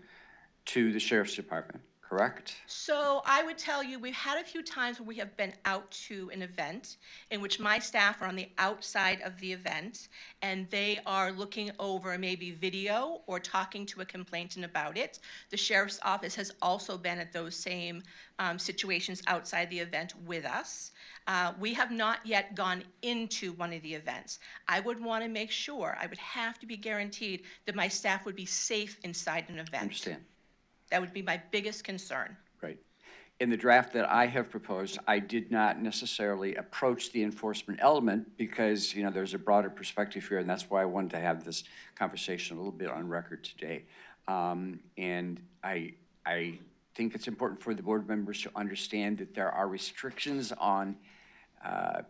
to the Sheriff's Department, correct? So I would tell you, we've had a few times where we have been out to an event in which my staff are on the outside of the event, and they are looking over maybe video or talking to a complainant about it. The Sheriff's Office has also been at those same situations outside the event with us. We have not yet gone into one of the events. I would want to make sure, I would have to be guaranteed that my staff would be safe inside an event. I understand. That would be my biggest concern. Right. In the draft that I have proposed, I did not necessarily approach the enforcement element because, you know, there's a broader perspective here, and that's why I wanted to have this conversation a little bit on record today. And I think it's important for the board members to understand that there are restrictions on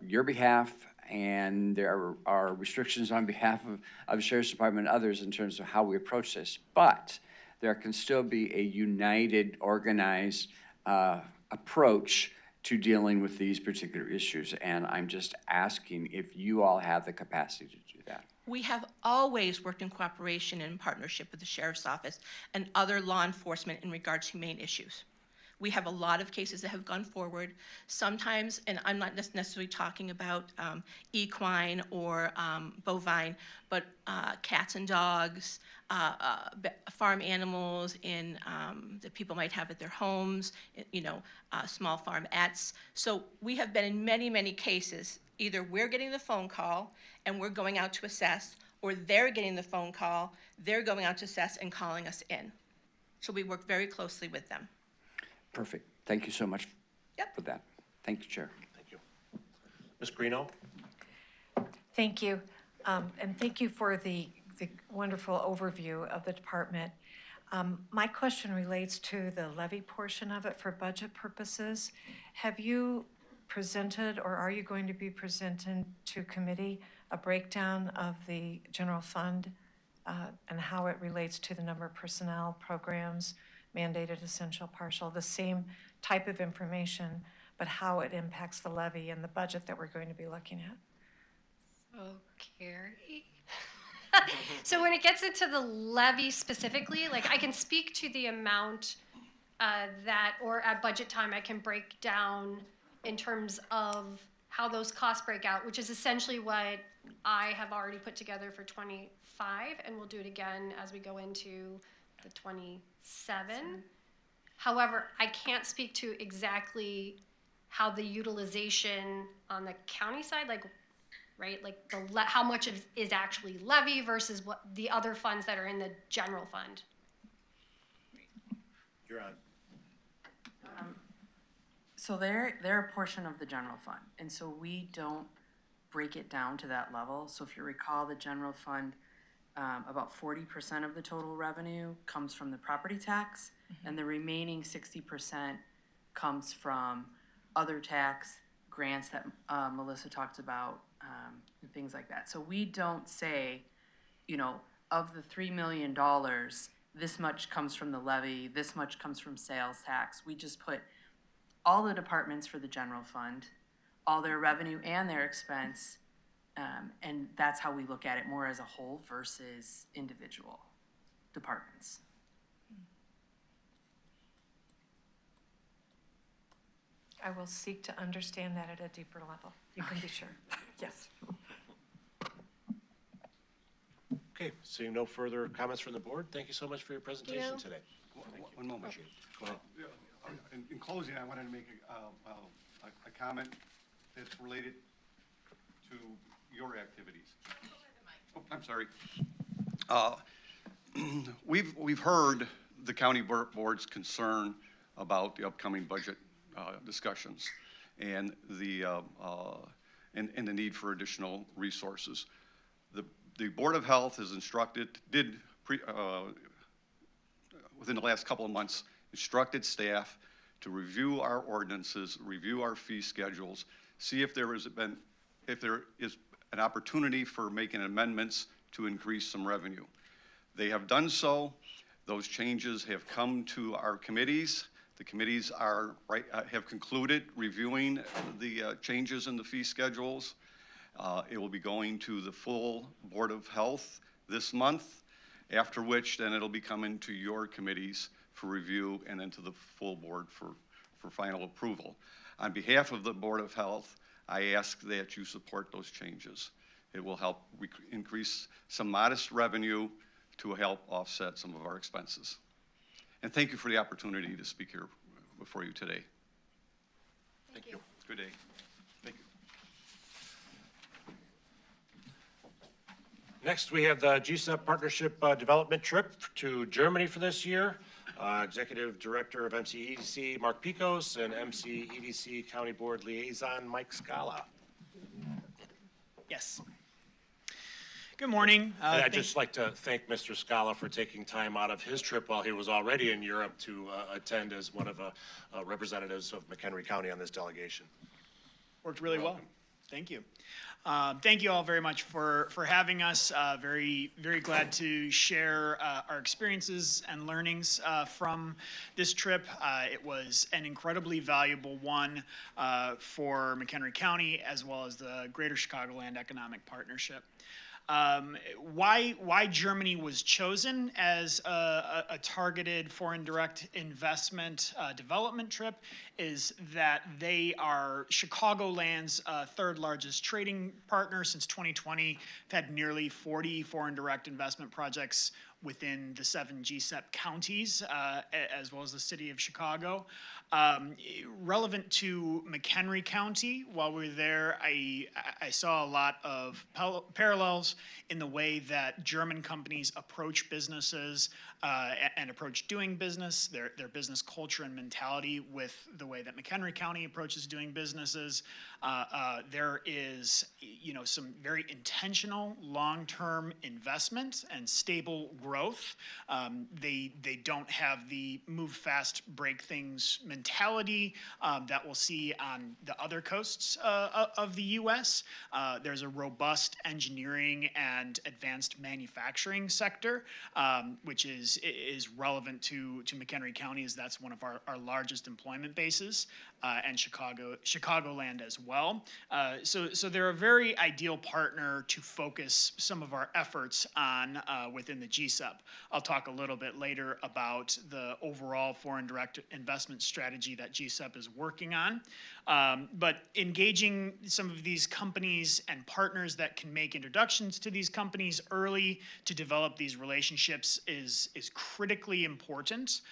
your behalf, and there are restrictions on behalf of the Sheriff's Department and others in terms of how we approach this. But there can still be a united, organized approach to dealing with these particular issues. And I'm just asking if you all have the capacity to do that. We have always worked in cooperation and in partnership with the Sheriff's Office and other law enforcement in regards to humane issues. We have a lot of cases that have gone forward. Sometimes, and I'm not necessarily talking about equine or bovine, but cats and dogs, farm animals that people might have at their homes, small farmettes. So we have been in many, many cases, either we're getting the phone call and we're going out to assess, or they're getting the phone call, they're going out to assess and calling us in. So we work very closely with them. Perfect. Thank you so much for that. Thank you, Chair. Thank you. Ms. Greeno? Thank you. And thank you for the wonderful overview of the department. My question relates to the levy portion of it for budget purposes. Have you presented, or are you going to be presenting to committee a breakdown of the general fund and how it relates to the number of personnel, programs, mandated, essential, partial, the same type of information, but how it impacts the levy and the budget that we're going to be looking at? So, Carrie? So when it gets into the levy specifically, like I can speak to the amount or at budget time, I can break down in terms of how those costs break out, which is essentially what I have already put together for 25, and we'll do it again as we go into the 27. However, I can't speak to exactly how the utilization on the county side, right, like how much is actually levy versus what the other funds that are in the general fund. You're on. So they're a portion of the general fund, and so we don't break it down to that level. So if you recall, the general fund, about 40% of the total revenue comes from the property tax, and the remaining 60% comes from other tax grants that Melissa talked about, and things like that. So we don't say, of the $3 million, this much comes from the levy, this much comes from sales tax. We just put all the departments for the general fund, all their revenue and their expense, and that's how we look at it, more as a whole versus individual departments. I will seek to understand that at a deeper level. You can be sure. Yes. Okay, seeing no further comments from the board, thank you so much for your presentation today. One moment. Go ahead. In closing, I wanted to make a comment that's related to your activities. Oh, I'm sorry. We've heard the county board's concern about the upcoming budget discussions and the need for additional resources. The Board of Health has within the last couple of months, instructed staff to review our ordinances, review our fee schedules, see if there is an opportunity for making amendments to increase some revenue. They have done so. Those changes have come to our committees. The committees have concluded reviewing the changes in the fee schedules. It will be going to the full Board of Health this month, after which then it'll be coming to your committees for review and then to the full board for final approval. On behalf of the Board of Health, I ask that you support those changes. It will help increase some modest revenue to help offset some of our expenses. And thank you for the opportunity to speak here before you today. Thank you. Good day. Thank you. Next, we have the GSEP Partnership Development Trip to Germany for this year. Executive Director of MCEDC, Mark Picos, and MCEDC County Board Liaison, Mike Scala. Yes. Good morning. And I'd just like to thank Mr. Scala for taking time out of his trip while he was already in Europe to attend as one of the representatives of McHenry County on this delegation. Worked really well. Thank you. Thank you all very much for having us. Very, very glad to share our experiences and learnings from this trip. It was an incredibly valuable one for McHenry County as well as the Greater Chicagoland Economic Partnership. Why Germany was chosen as a targeted foreign direct investment development trip is that they are Chicagoland's third largest trading partner since 2020. They've had nearly 40 foreign direct investment projects within the 7 GSEP counties, as well as the city of Chicago. Relevant to McHenry County, while we were there, I saw a lot of parallels in the way that German companies approach businesses and approach doing business, their business culture and mentality with the way that McHenry County approaches doing businesses. There is, some very intentional long-term investment and stable growth. They don't have the move fast, break things mentality that we'll see on the other coasts of the U.S. There's a robust engineering and advanced manufacturing sector, which is relevant to McHenry County, as that's one of our largest employment bases, and Chicagoland as well. So they're a very ideal partner to focus some of our efforts on within the GSEP. I'll talk a little bit later about the overall foreign direct investment strategy that GSEP is working on. But engaging some of these companies and partners that can make introductions to these companies early to develop these relationships is critically important.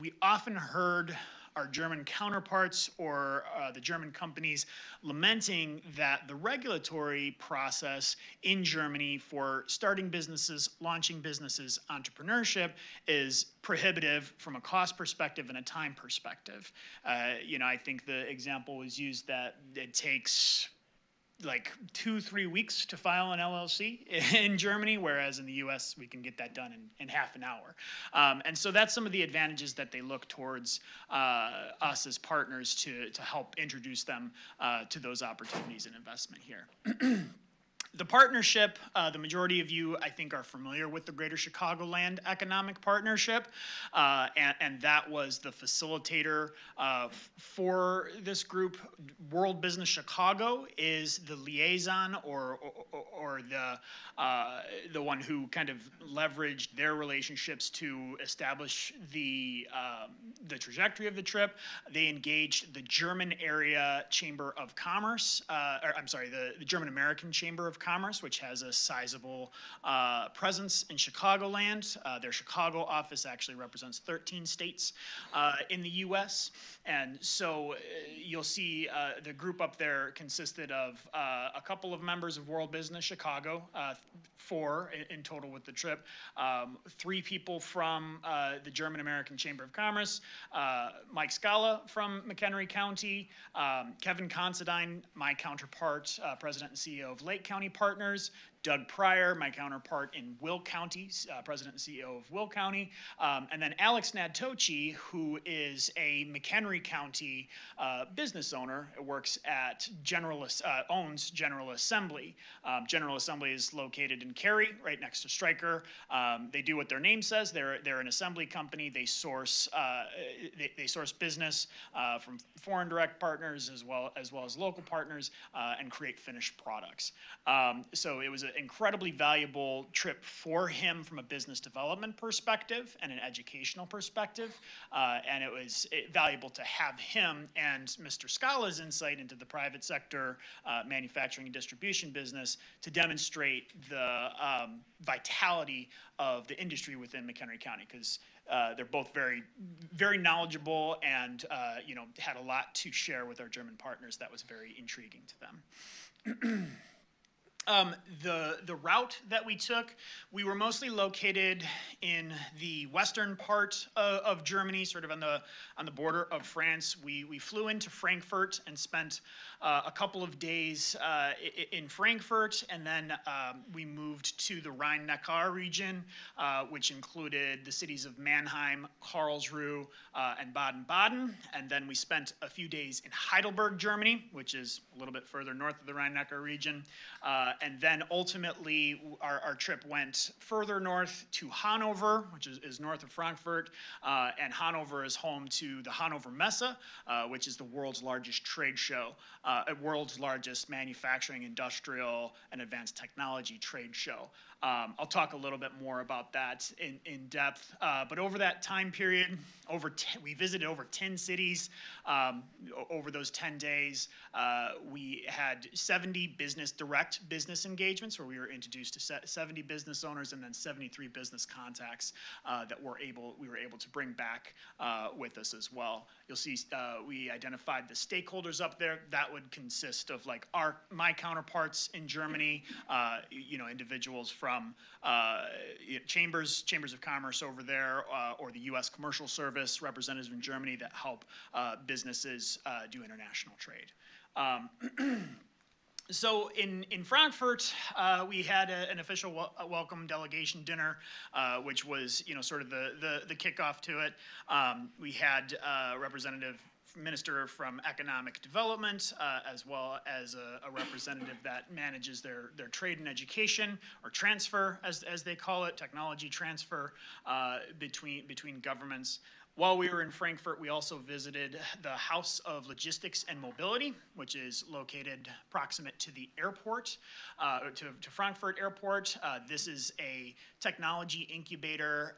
We often heard our German counterparts or the German companies lamenting that the regulatory process in Germany for starting businesses, launching businesses, entrepreneurship is prohibitive from a cost perspective and a time perspective. I think the example was used that it takes like 2-3 weeks to file an LLC in Germany, whereas in the US we can get that done in half an hour. And so that's some of the advantages that they look towards us as partners to help introduce them to those opportunities and investment here. The partnership, the majority of you, I think, are familiar with the Greater Chicagoland Economic Partnership, and that was the facilitator for this group. World Business Chicago is the liaison or the one who kind of leveraged their relationships to establish the trajectory of the trip. They engaged the German area Chamber of Commerce, the German American Chamber of Commerce, which has a sizable presence in Chicagoland. Their Chicago office actually represents 13 states in the U.S. And so you'll see the group up there consisted of a couple of members of World Business Chicago, 4 in total with the trip, 3 people from the German American Chamber of Commerce, Mike Scala from McHenry County, Kevin Considine, my counterpart, President and CEO of Lake County Partners, Doug Pryor, my counterpart in Will County, President and CEO of Will County, and then Alex Nadtochi, who is a McHenry County business owner, works at owns General Assembly. General Assembly is located in Cary, right next to Stryker. They do what their name says. They're an assembly company. They source business from foreign direct partners as well as local partners and create finished products. So it was an incredibly valuable trip for him from a business development perspective and an educational perspective, and it was valuable to have him and Mr. Scala's insight into the private sector manufacturing and distribution business to demonstrate the vitality of the industry within McHenry County, because they're both very, very knowledgeable and had a lot to share with our German partners that was very intriguing to them. The route that we took, we were mostly located in the western part of Germany, sort of on the border of France. We flew into Frankfurt and spent a couple of days in Frankfurt, and then we moved to the Rhine-Neckar region, which included the cities of Mannheim, Karlsruhe, and Baden-Baden. And then we spent a few days in Heidelberg, Germany, which is a little bit further north of the Rhine-Neckar region. And then ultimately, our trip went further north to Hanover, which is north of Frankfurt. And Hanover is home to the Hanover Messe, which is the world's largest trade show, world's largest manufacturing, industrial, and advanced technology trade show. I'll talk a little bit more about that in depth. But over that time period, we visited over 10 cities. Over those 10 days, we had 70 direct business engagements where we were introduced to 70 business owners and then 73 business contacts that we were able to bring back with us as well. You'll see we identified the stakeholders up there. That would consist of like my counterparts in Germany, individuals from chambers of commerce over there, or the U.S. Commercial Service representatives in Germany that help businesses do international trade. So in Frankfurt, we had an official welcome delegation dinner, which was sort of the kickoff to it. We had Representative Minister from Economic Development, as well as a representative that manages their trade and education, or transfer, as they call it, technology transfer between governments. While we were in Frankfurt, we also visited the House of Logistics and Mobility, which is located proximate to the airport, to Frankfurt Airport. This is a technology incubator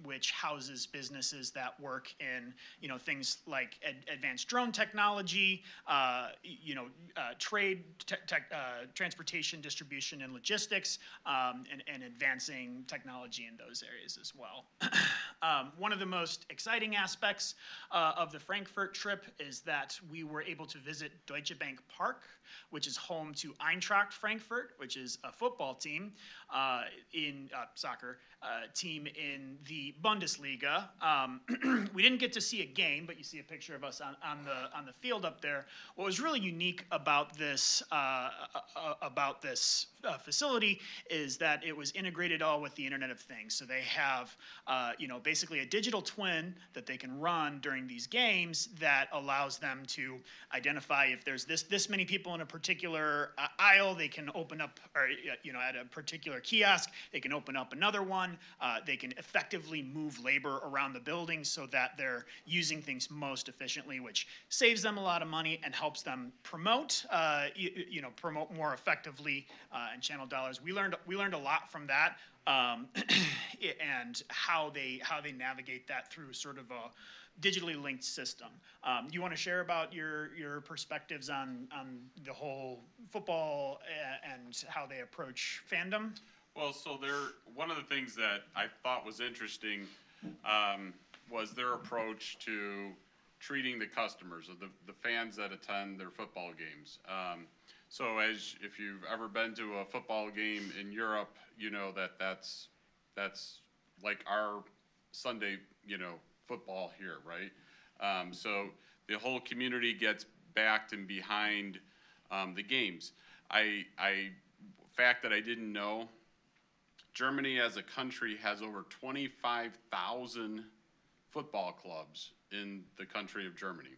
which houses businesses that work in things like advanced drone technology, trade, transportation, distribution, and logistics, and advancing technology in those areas as well. One of the most exciting aspects of the Frankfurt trip is that we were able to visit Deutsche Bank Park, which is home to Eintracht Frankfurt, which is a football team in soccer team in the Bundesliga. We didn't get to see a game, but you see a picture of us on the field up there. What was really unique about this facility is that it was integrated all with the Internet of Things. So they have basically a digital twin that they can run during these games that allows them to identify if there's this many people in a particular aisle, they can open up, or at a particular kiosk, they can open up another one. They can effectively move labor around the building so that they're using things most efficiently, which saves them a lot of money and helps them promote more effectively and channel dollars. We learned a lot from that. And how they navigate that through sort of a digitally linked system. You want to share about your perspectives on the whole football and how they approach fandom? Well, so one of the things that I thought was interesting was their approach to treating the customers, or the fans that attend their football games. So if you've ever been to a football game in Europe, you know that's like our Sunday, football here, right? So the whole community gets backed and behind the games. Fact that I didn't know, Germany as a country has over 25,000 football clubs in the country of Germany.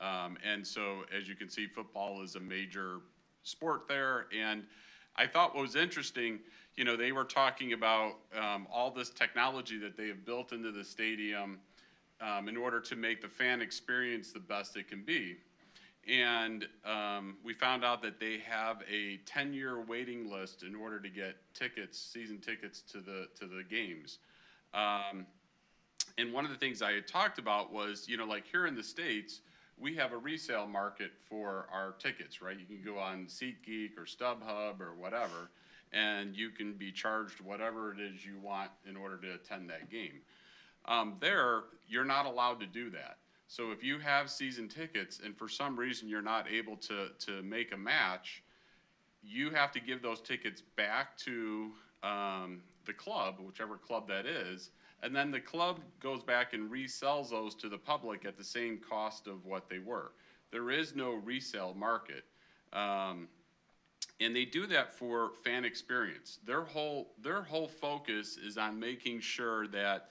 And so, as you can see, football is a major sport there. And I thought what was interesting, they were talking about all this technology that they have built into the stadium in order to make the fan experience the best it can be. And we found out that they have a 10-year waiting list in order to get season tickets to the games. And one of the things I had talked about was, like here in the States, we have a resale market for our tickets, right? You can go on SeatGeek or StubHub or whatever, and you can be charged whatever it is you want in order to attend that game. There, you're not allowed to do that. So if you have season tickets and for some reason you're not able to make a match, you have to give those tickets back to the club, whichever club that is, and then the club goes back and resells those to the public at the same cost of what they were. There is no resale market. And they do that for fan experience. Their whole focus is on making sure that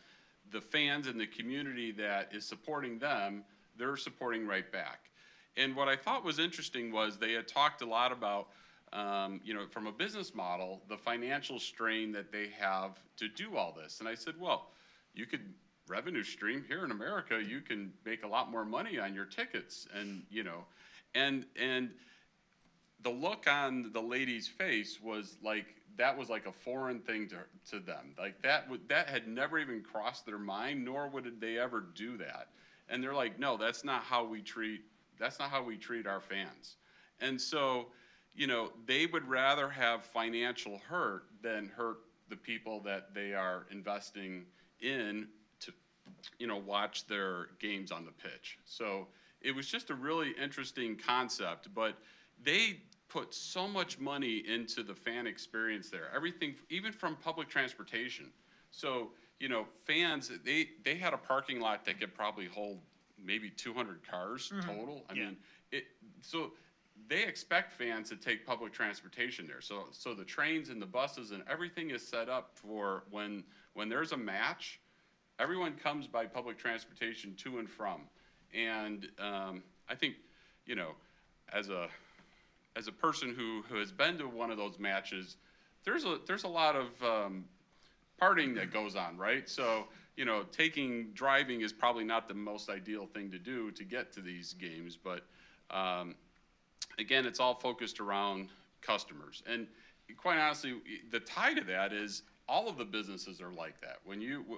the fans and the community that is supporting them, they're supporting right back. And what I thought was interesting was they had talked a lot about from a business model, the financial strain that they have to do all this. And I said, well, you could revenue stream here in America, you can make a lot more money on your tickets. And, and the look on the lady's face was like, that was like a foreign thing to them. Like that had never even crossed their mind, nor would they ever do that. And they're like, no, that's not how we treat our fans. And so, they would rather have financial hurt than hurt the people that they are investing in to, watch their games on the pitch. So it was just a really interesting concept, but they put so much money into the fan experience there. Everything, even from public transportation. So, fans, they had a parking lot that could probably hold maybe 200 cars total. I mean, so they expect fans to take public transportation there. So the trains and the buses and everything is set up for when there's a match, everyone comes by public transportation to and from. And I think, as a person who has been to one of those matches, there's a lot of partying that goes on, right? So, driving is probably not the most ideal thing to do to get to these games, but again, it's all focused around customers. And quite honestly, the tie to that is all of the businesses are like that.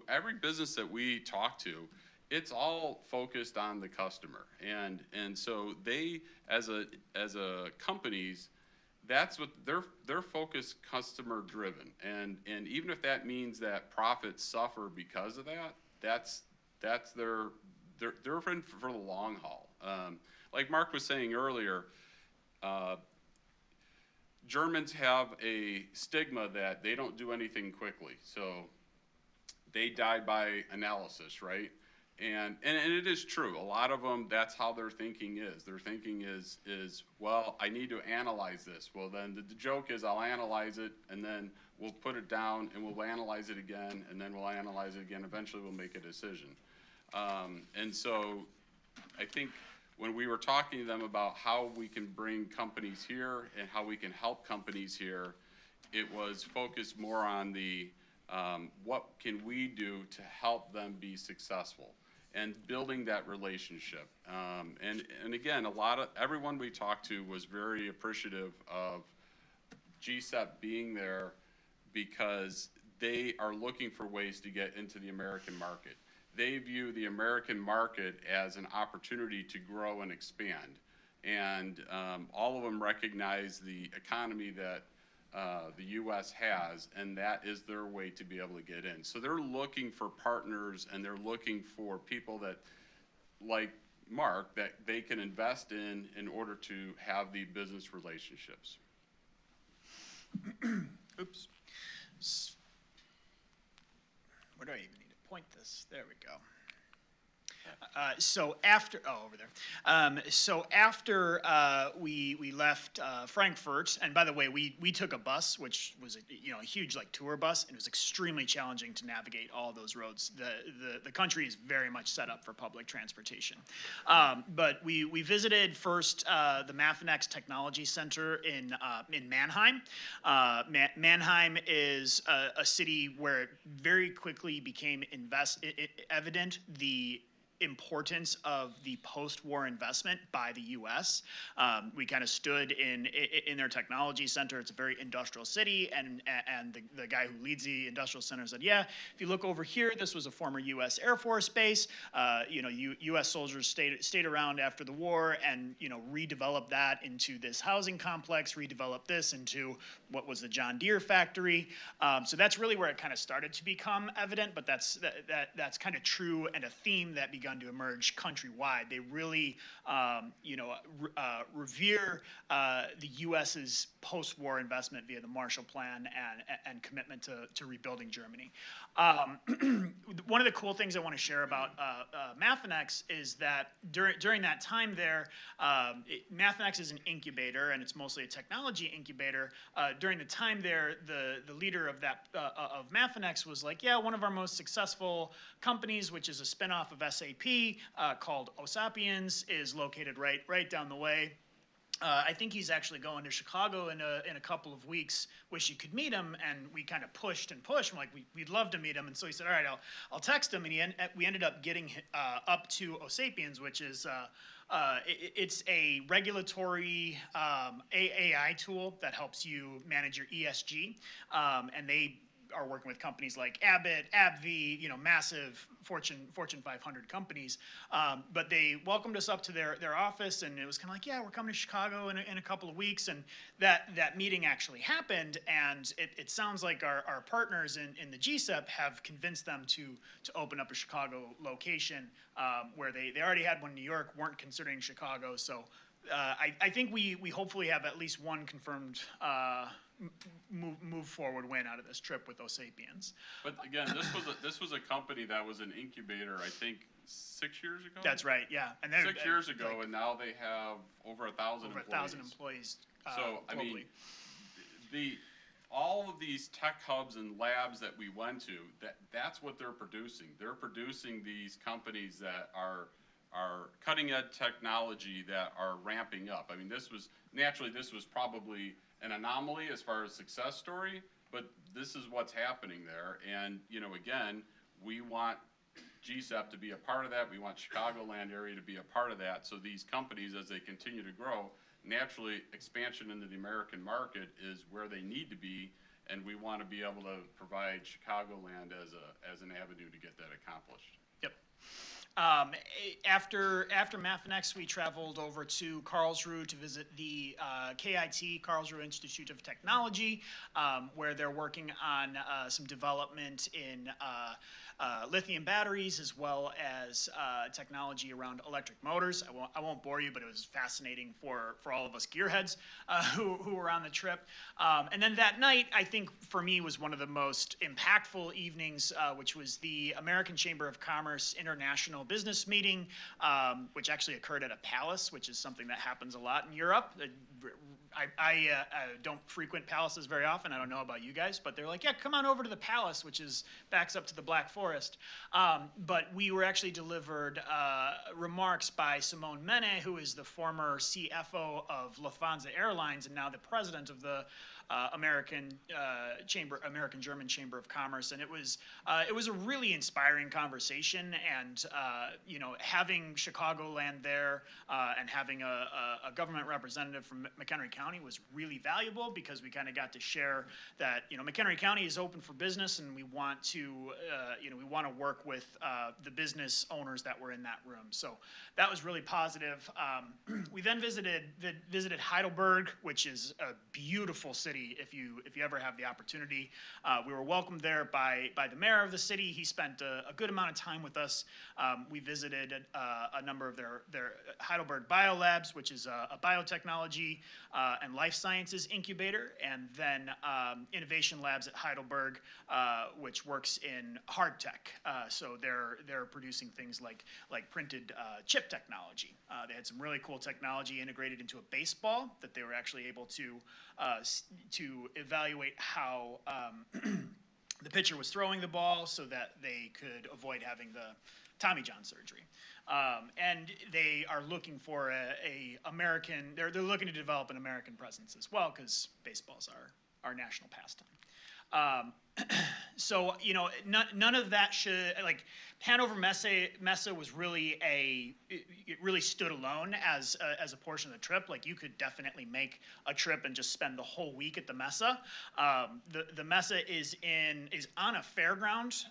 Every business that we talk to, it's all focused on the customer. And so they, as a companies, that's what they're focused, customer driven. And even if that means that profits suffer because of that, that's they're in for the long haul. Like Mark was saying earlier, Germans have a stigma that they don't do anything quickly. So they die by analysis, right? And it is true. A lot of them, that's how their thinking is. Their thinking is well, I need to analyze this. Well, then the joke is I'll analyze it, and then we'll put it down, and we'll analyze it again, and then we'll analyze it again. Eventually, we'll make a decision. And so I think when we were talking to them about how we can bring companies here and how we can help companies here, it was focused more on the what can we do to help them be successful and building that relationship. And again, everyone we talked to was very appreciative of GSEP being there because they are looking for ways to get into the American market. They view the American market as an opportunity to grow and expand. And all of them recognize the economy that the U.S. has, and that is their way to be able to get in. So they're looking for partners, and they're looking for people that, like Mark, that they can invest in order to have the business relationships. Oops. Where do I even need to point this? There we go. So after we left Frankfurt, and by the way, we took a bus, which was a huge tour bus, and it was extremely challenging to navigate all those roads. The country is very much set up for public transportation. But we visited first the Mathenex Technology Center in Mannheim. Mannheim is a city where it very quickly became evident the importance of the post-war investment by the U.S. We kind of stood in their technology center. It's a very industrial city, and the guy who leads the industrial center said, yeah, if you look over here, this was a former U.S. Air Force base. U.S. soldiers stayed around after the war and redeveloped that into this housing complex, redeveloped this into what was the John Deere factory. So that's really where it kind of started to become evident, but that's kind of true and a theme that began to emerge countrywide. They really, revere the U.S.'s post-war investment via the Marshall Plan and commitment to rebuilding Germany. One of the cool things I want to share about Mathenex is that during that time there, Mathenex is an incubator, and it's mostly a technology incubator. During the time there, the leader of Mathenex was like, yeah, one of our most successful companies, which is a spinoff of SAP, called Osapiens, is located right down the way. I think he's actually going to Chicago in a couple of weeks. Wish you could meet him. And we kind of pushed and pushed. I'm like, we'd love to meet him. And so he said, all right, I'll text him. And we ended up getting up to Osapiens, which is it's a regulatory AI tool that helps you manage your ESG. And they are working with companies like Abbott, AbbVie, massive Fortune 500 companies. But they welcomed us up to their office, and it was kind of like, yeah, we're coming to Chicago in a couple of weeks. And that meeting actually happened, and it sounds like our partners in the GSEP have convinced them to open up a Chicago location, where they already had one in New York, weren't considering Chicago. So I think we hopefully have at least one confirmed move forward win out of this trip with Osapiens. But again, this was a company that was an incubator, I think, 6 years ago? That's right, yeah. And 6 years ago, and now they have over 1,000 employees. Over 1,000 employees So, I mean, all of these tech hubs and labs that we went to, that's what they're producing. They're producing these companies that are cutting edge technology that are ramping up. I mean, this was probably an anomaly as far as success story, but this is what's happening there. And, again, we want GSEP to be a part of that. We want Chicagoland area to be a part of that. So these companies, as they continue to grow, naturally expansion into the American market is where they need to be. And we want to be able to provide Chicagoland as an avenue to get that accomplished. Yep. After Mafinex, we traveled over to Karlsruhe to visit the KIT, Karlsruhe Institute of Technology, where they're working on some development in lithium batteries, as well as technology around electric motors. I won't bore you, but it was fascinating for all of us gearheads who were on the trip. And then that night, I think for me was one of the most impactful evenings, which was the American Chamber of Commerce International Business Meeting, which actually occurred at a palace, which is something that happens a lot in Europe. I don't frequent palaces very often. I don't know about you guys, but they're like, yeah, come on over to the palace, which backs up to the Black Forest. But we were actually delivered remarks by Simone Mene, who is the former CFO of Lufthansa Airlines and now the president of the American-German Chamber of Commerce, and it was a really inspiring conversation. And having Chicagoland there and having a government representative from McHenry County was really valuable, because we kind of got to share that McHenry County is open for business, and we want to work with the business owners that were in that room. So that was really positive. We then visited Heidelberg, which is a beautiful city. If you ever have the opportunity, we were welcomed there by the mayor of the city. He spent a good amount of time with us. We visited a number of their Heidelberg Biolabs, which is a biotechnology and life sciences incubator, and then Innovation Labs at Heidelberg, which works in hard tech. So they're producing things like printed chip technology. They had some really cool technology integrated into a baseball that they were actually able to evaluate how the pitcher was throwing the ball, so that they could avoid having the Tommy John surgery. And they are looking for they're looking to develop an American presence as well, because baseball's our national pastime. So none of that should, like, Hanover Messe was really it really stood alone as a portion of the trip. Like, you could definitely make a trip and just spend the whole week at the Messe. The Messe is on a fairground,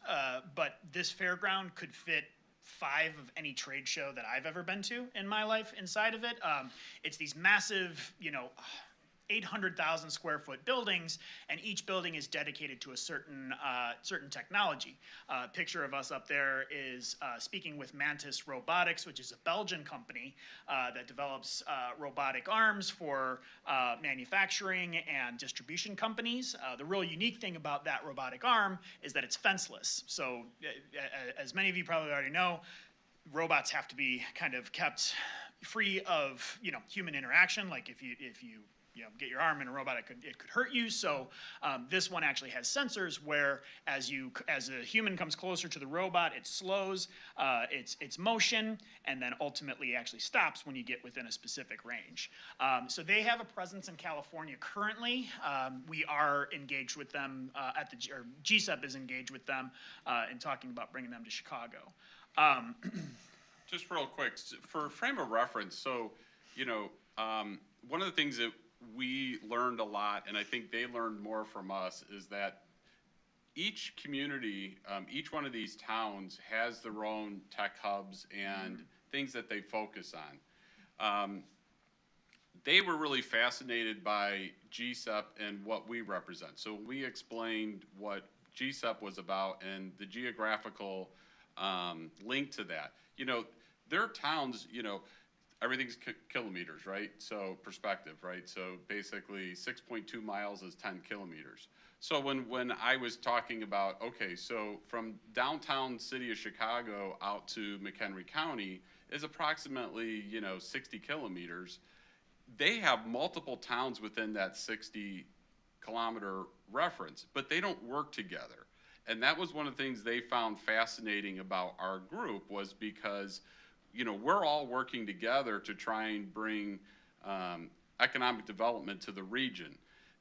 but this fairground could fit 5 of any trade show that I've ever been to in my life inside of it. It's these massive, 800,000 square foot buildings, and each building is dedicated to a certain technology. A picture of us up there is speaking with Mantis Robotics, which is a Belgian company that develops robotic arms for manufacturing and distribution companies. The real unique thing about that robotic arm is that it's fenceless. So as many of you probably already know, robots have to be kind of kept free of human interaction. Like if you get your arm in a robot, it could hurt you. So this one actually has sensors where as a human comes closer to the robot, it slows its motion and then ultimately actually stops when you get within a specific range. So they have a presence in California currently. We are engaged with them or GSEP is engaged with them in talking about bringing them to Chicago. Just real quick, for frame of reference, so, one of the things that we learned a lot, and I think they learned more from us, is that each community, each one of these towns has their own tech hubs and things that they focus on. They were really fascinated by GSEP and what we represent. So we explained what GSEP was about and the geographical link to that. Their towns, everything's kilometers, right? So perspective, right? So basically 6.2 miles is 10 kilometers. So when I was talking about, okay, so from downtown city of Chicago out to McHenry County is approximately, 60 kilometers. They have multiple towns within that 60 kilometer reference, but they don't work together. And that was one of the things they found fascinating about our group, was because we're all working together to try and bring economic development to the region.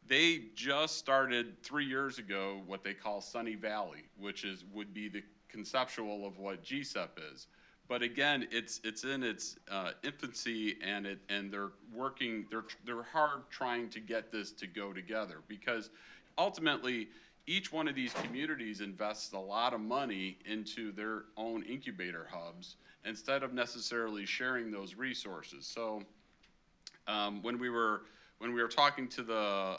They just started 3 years ago what they call Sunny Valley, which would be the conceptual of what GSEP is. But again, it's in its infancy, and they're working. They're hard trying to get this to go together, because ultimately each one of these communities invests a lot of money into their own incubator hubs instead of necessarily sharing those resources. So when we were talking to the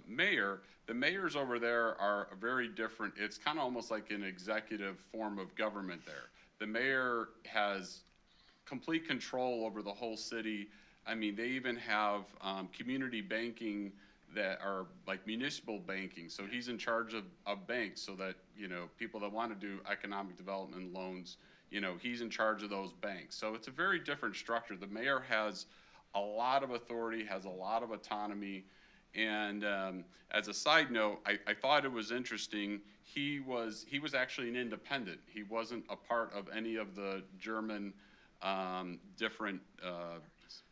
mayor, the mayors over there are very different. It's kind of almost like an executive form of government there. The mayor has complete control over the whole city. I mean, they even have community banking that are like municipal banking. So he's in charge of banks, so that, people that want to do economic development loans, he's in charge of those banks. So it's a very different structure. The mayor has a lot of authority, has a lot of autonomy. And as a side note, I thought it was interesting. He was actually an independent. He wasn't a part of any of the German different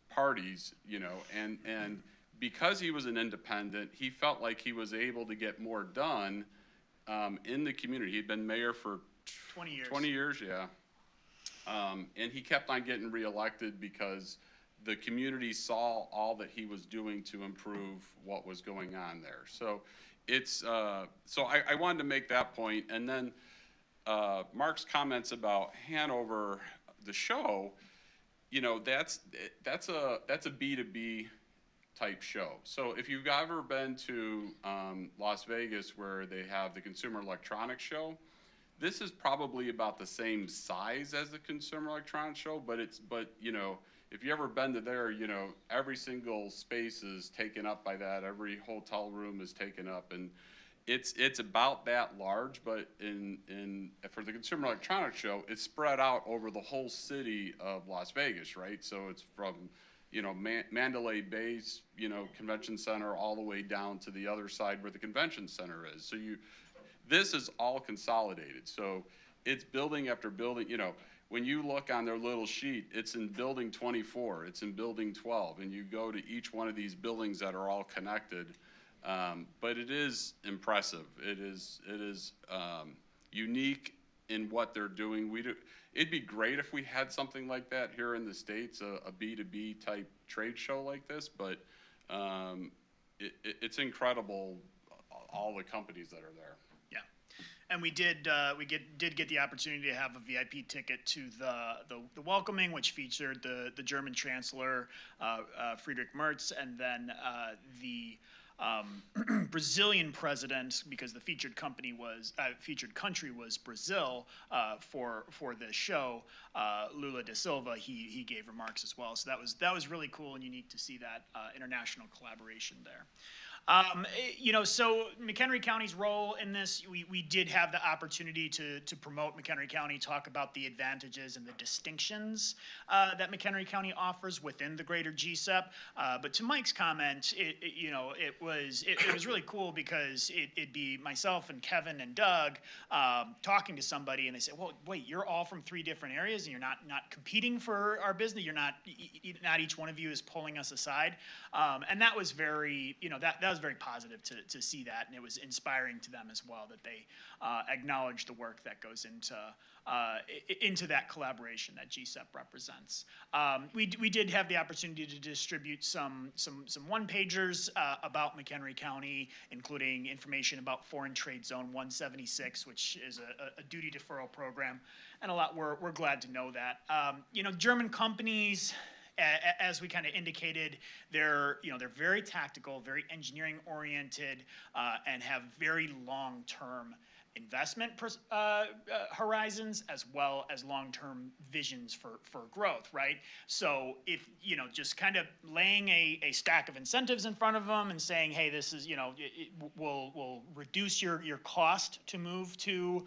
parties, and because he was an independent, he felt like he was able to get more done in the community. He'd been mayor for 20 years. 20 years, yeah. And he kept on getting reelected because the community saw all that he was doing to improve what was going on there. So it's so I wanted to make that point. And then Mark's comments about Hanover, the show, that's a B2B type show. So if you've ever been to Las Vegas, where they have the Consumer Electronics Show, this is probably about the same size as the Consumer Electronics Show, but if you ever been to there, every single space is taken up by that. Every hotel room is taken up, and it's about that large. But for the Consumer Electronics Show, it's spread out over the whole city of Las Vegas, right? So it's from Mandalay Bay's convention center all the way down to the other side where the convention center is. So this is all consolidated. So it's building after building. When you look on their little sheet, it's in building 24, it's in building 12, and you go to each one of these buildings that are all connected. But it is impressive. It is unique in what they're doing. It'd be great if we had something like that here in the States, a B2B type trade show like this, but it's incredible, all the companies that are there. And we did get the opportunity to have a VIP ticket to the welcoming, which featured the German Chancellor Friedrich Merz, and then the Brazilian president, because the featured country was Brazil for the show. Lula da Silva, he gave remarks as well. So that was really cool and unique to see that international collaboration there. So McHenry County's role in this, we did have the opportunity to promote McHenry County, talk about the advantages and the distinctions that McHenry County offers within the greater GSEP. But to Mike's comment, it was really cool because it'd be myself and Kevin and Doug talking to somebody, and they say, well, wait, you're all from 3 different areas, and you're not competing for our business. You're not each one of you is pulling us aside. And that was very, that was very positive to see that, and it was inspiring to them as well that they acknowledge the work that goes into that collaboration that GSEP represents. We did have the opportunity to distribute some one-pagers about McHenry County, including information about Foreign Trade Zone 176, which is a duty deferral program, and a lot. We're glad to know that. German companies, as we kind of indicated, they're very tactical, very engineering oriented, and have very long-term investment horizons, as well as long-term visions for growth, right? So if, just kind of laying a stack of incentives in front of them and saying, hey, this is, will reduce your cost to move to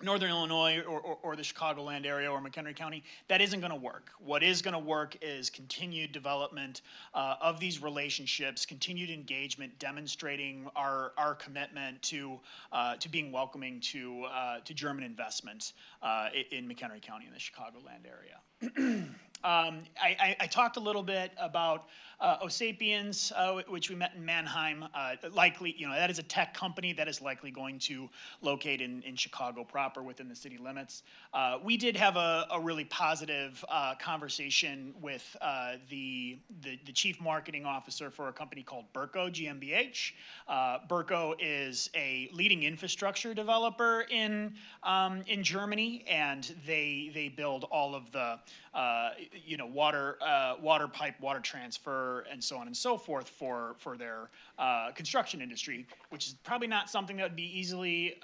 Northern Illinois or the Chicagoland area or McHenry County, that isn't going to work. What is going to work is continued development of these relationships, continued engagement, demonstrating our commitment to being welcoming to German investment in McHenry County and the Chicagoland area. I talked a little bit about Osapiens, which we met in Mannheim. Likely, that is a tech company that is likely going to locate in Chicago proper within the city limits. We did have a really positive conversation with the chief marketing officer for a company called Berco GmbH. Berco is a leading infrastructure developer in Germany, and they build all of the water pipe, water transfer, and so on and so forth for their construction industry, which is probably not something that would be easily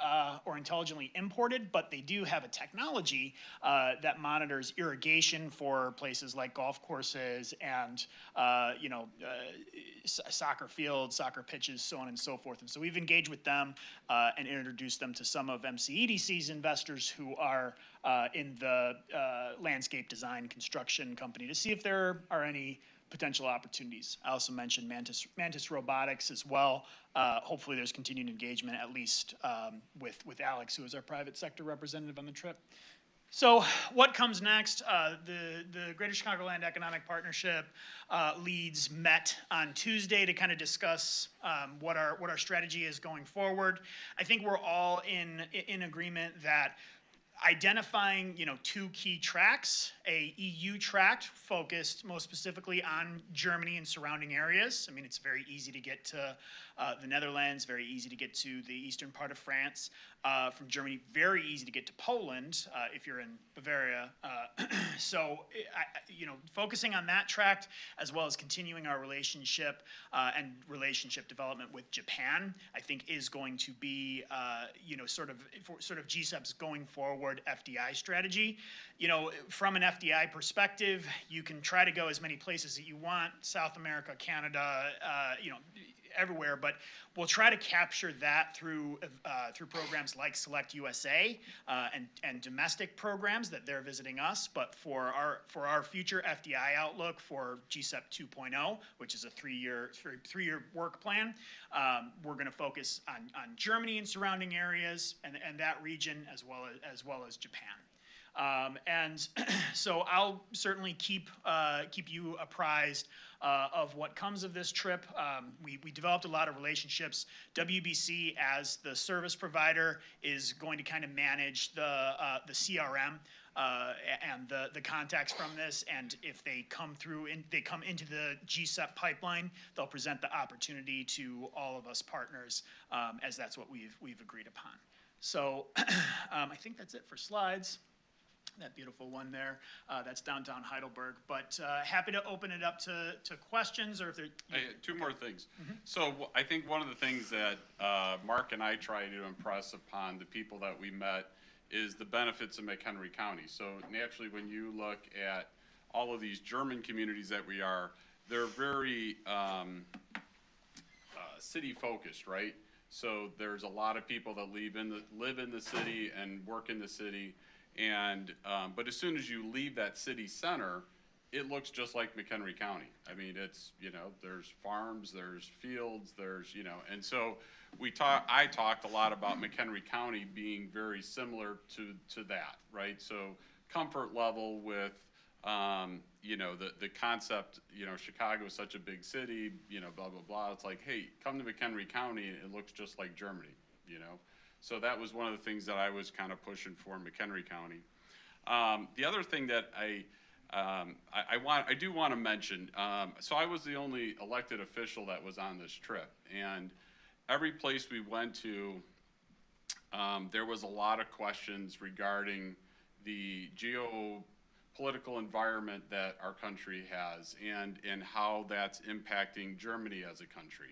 or intelligently imported, but they do have a technology that monitors irrigation for places like golf courses and soccer fields, soccer pitches, so on and so forth. And so we've engaged with them and introduced them to some of MCEDC's investors who are in the landscape design construction company to see if there are any potential opportunities. I also mentioned Mantis Robotics as well. Hopefully there's continued engagement, at least with Alex, who is our private sector representative on the trip. So what comes next? The Greater Chicagoland Economic Partnership leads met on Tuesday to kind of discuss what our strategy is going forward. I think we're all in agreement that identifying, 2 key tracks, a EU tract focused most specifically on Germany and surrounding areas. I mean, it's very easy to get to the Netherlands, very easy to get to the eastern part of France. From Germany, very easy to get to Poland if you're in Bavaria. So, focusing on that tract, as well as continuing our relationship and relationship development with Japan, I think is going to be, sort of GSEP's going forward FDI strategy. From an FDI perspective, you can try to go as many places that you want, South America, Canada, everywhere, but we'll try to capture that through programs like Select USA and domestic programs that they're visiting us. But for our future FDI outlook for GSEP 2.0, which is a three-year work plan, we're going to focus on Germany and surrounding areas and that region as well as Japan. And so I'll certainly keep you apprised of what comes of this trip. We developed a lot of relationships. WBC, as the service provider, is going to kind of manage the CRM and the contacts from this. And if they come into the GSEP pipeline, they'll present the opportunity to all of us partners, as that's what we've agreed upon. So I think that's it for slides. That beautiful one there, that's downtown Heidelberg. But happy to open it up to questions, or if there. Hey, 2 more things. So I think one of the things that Mark and I try to impress upon the people that we met is the benefits of McHenry County. So naturally, when you look at all of these German communities that they're very city focused, right? So there's a lot of people that live in the city and work in the city, and but as soon as you leave that city center, it looks just like McHenry County. I mean, it's, you know, there's farms, there's fields, there's, you know, and so I talked a lot about McHenry County being very similar to that, right? So comfort level with, you know, the concept, you know, Chicago is such a big city, you know, blah, blah, blah. It's like, hey, come to McHenry County, and it looks just like Germany, you know? So that was one of the things that I was kind of pushing for in McHenry County. The other thing that I do want to mention, so I was the only elected official that was on this trip, and every place we went to, there was a lot of questions regarding the geopolitical environment that our country has and how that's impacting Germany as a country.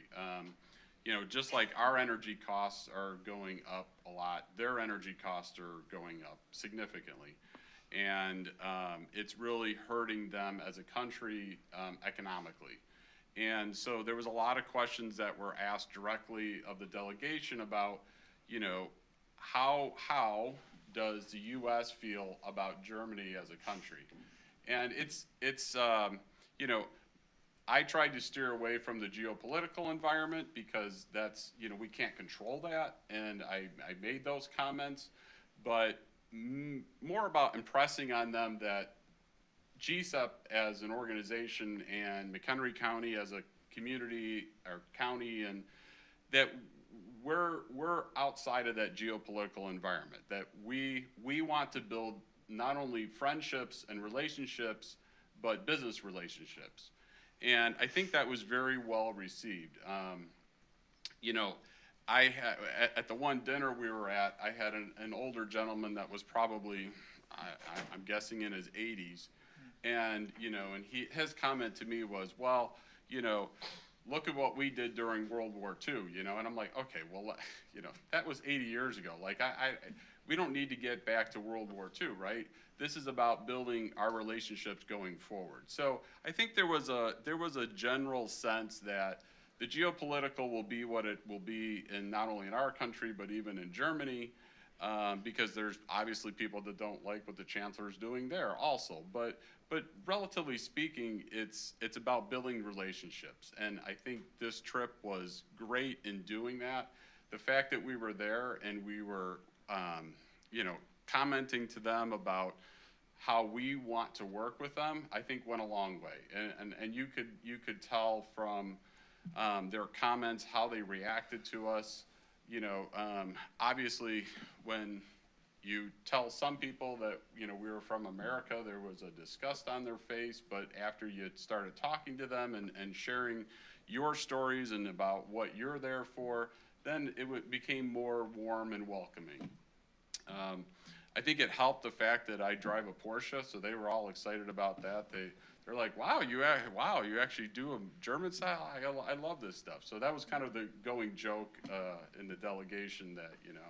You know, just like our energy costs are going up a lot, their energy costs are going up significantly. And it's really hurting them as a country economically. And so there was a lot of questions that were asked directly of the delegation about, you know, how does the U.S. feel about Germany as a country? And it's you know, I tried to steer away from the geopolitical environment because that's, you know, we can't control that, and I made those comments, but more about impressing on them that GSEP as an organization and McHenry County as a community or county, and that we're outside of that geopolitical environment, that we want to build not only friendships and relationships, but business relationships. And I think that was very well received. You know, at the one dinner we were at, I had an older gentleman that was probably, I'm guessing in his 80s. And, you know, and his comment to me was, well, you know, look at what we did during World War II, you know? And I'm like, okay, well, you know, that was 80 years ago. Like, we don't need to get back to World War II, right? This is about building our relationships going forward. So I think there was a general sense that the geopolitical will be what it will be in not only in our country, but even in Germany, because there's obviously people that don't like what the chancellor's doing there also. But relatively speaking, it's about building relationships. And I think this trip was great in doing that. The fact that we were there and we were, you know, commenting to them about how we want to work with them, I think went a long way. And you could tell from their comments how they reacted to us. You know, obviously when you tell some people that, you know, we were from America, there was a disgust on their face, but after you started talking to them and sharing your stories and about what you're there for, then it became more warm and welcoming. I think it helped the fact that I drive a Porsche, so they were all excited about that. They're like, wow, you actually do a German style? I love this stuff. So that was kind of the going joke in the delegation that, you know,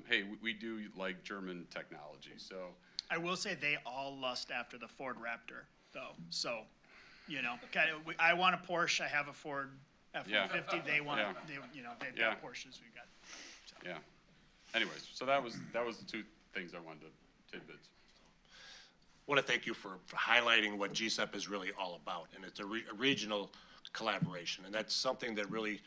hey, we do like German technology. So I will say they all lust after the Ford Raptor, though. So, you know, I want a Porsche. I have a Ford F-150. They want, you know, they've got Porsches. We've got. So. Yeah. Anyways, so that was the two things I wanted to tidbits. I want to thank you for highlighting what GSEP is really all about, and it's a regional collaboration, and that's something that really,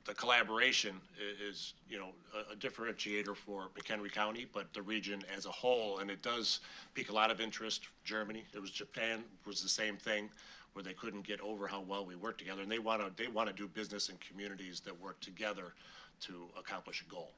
the collaboration is, you know, a differentiator for McHenry County, but the region as a whole, and it does pique a lot of interest. Germany, it was Japan, was the same thing, where they couldn't get over how well we work together, and they want to do business in communities that work together to accomplish a goal.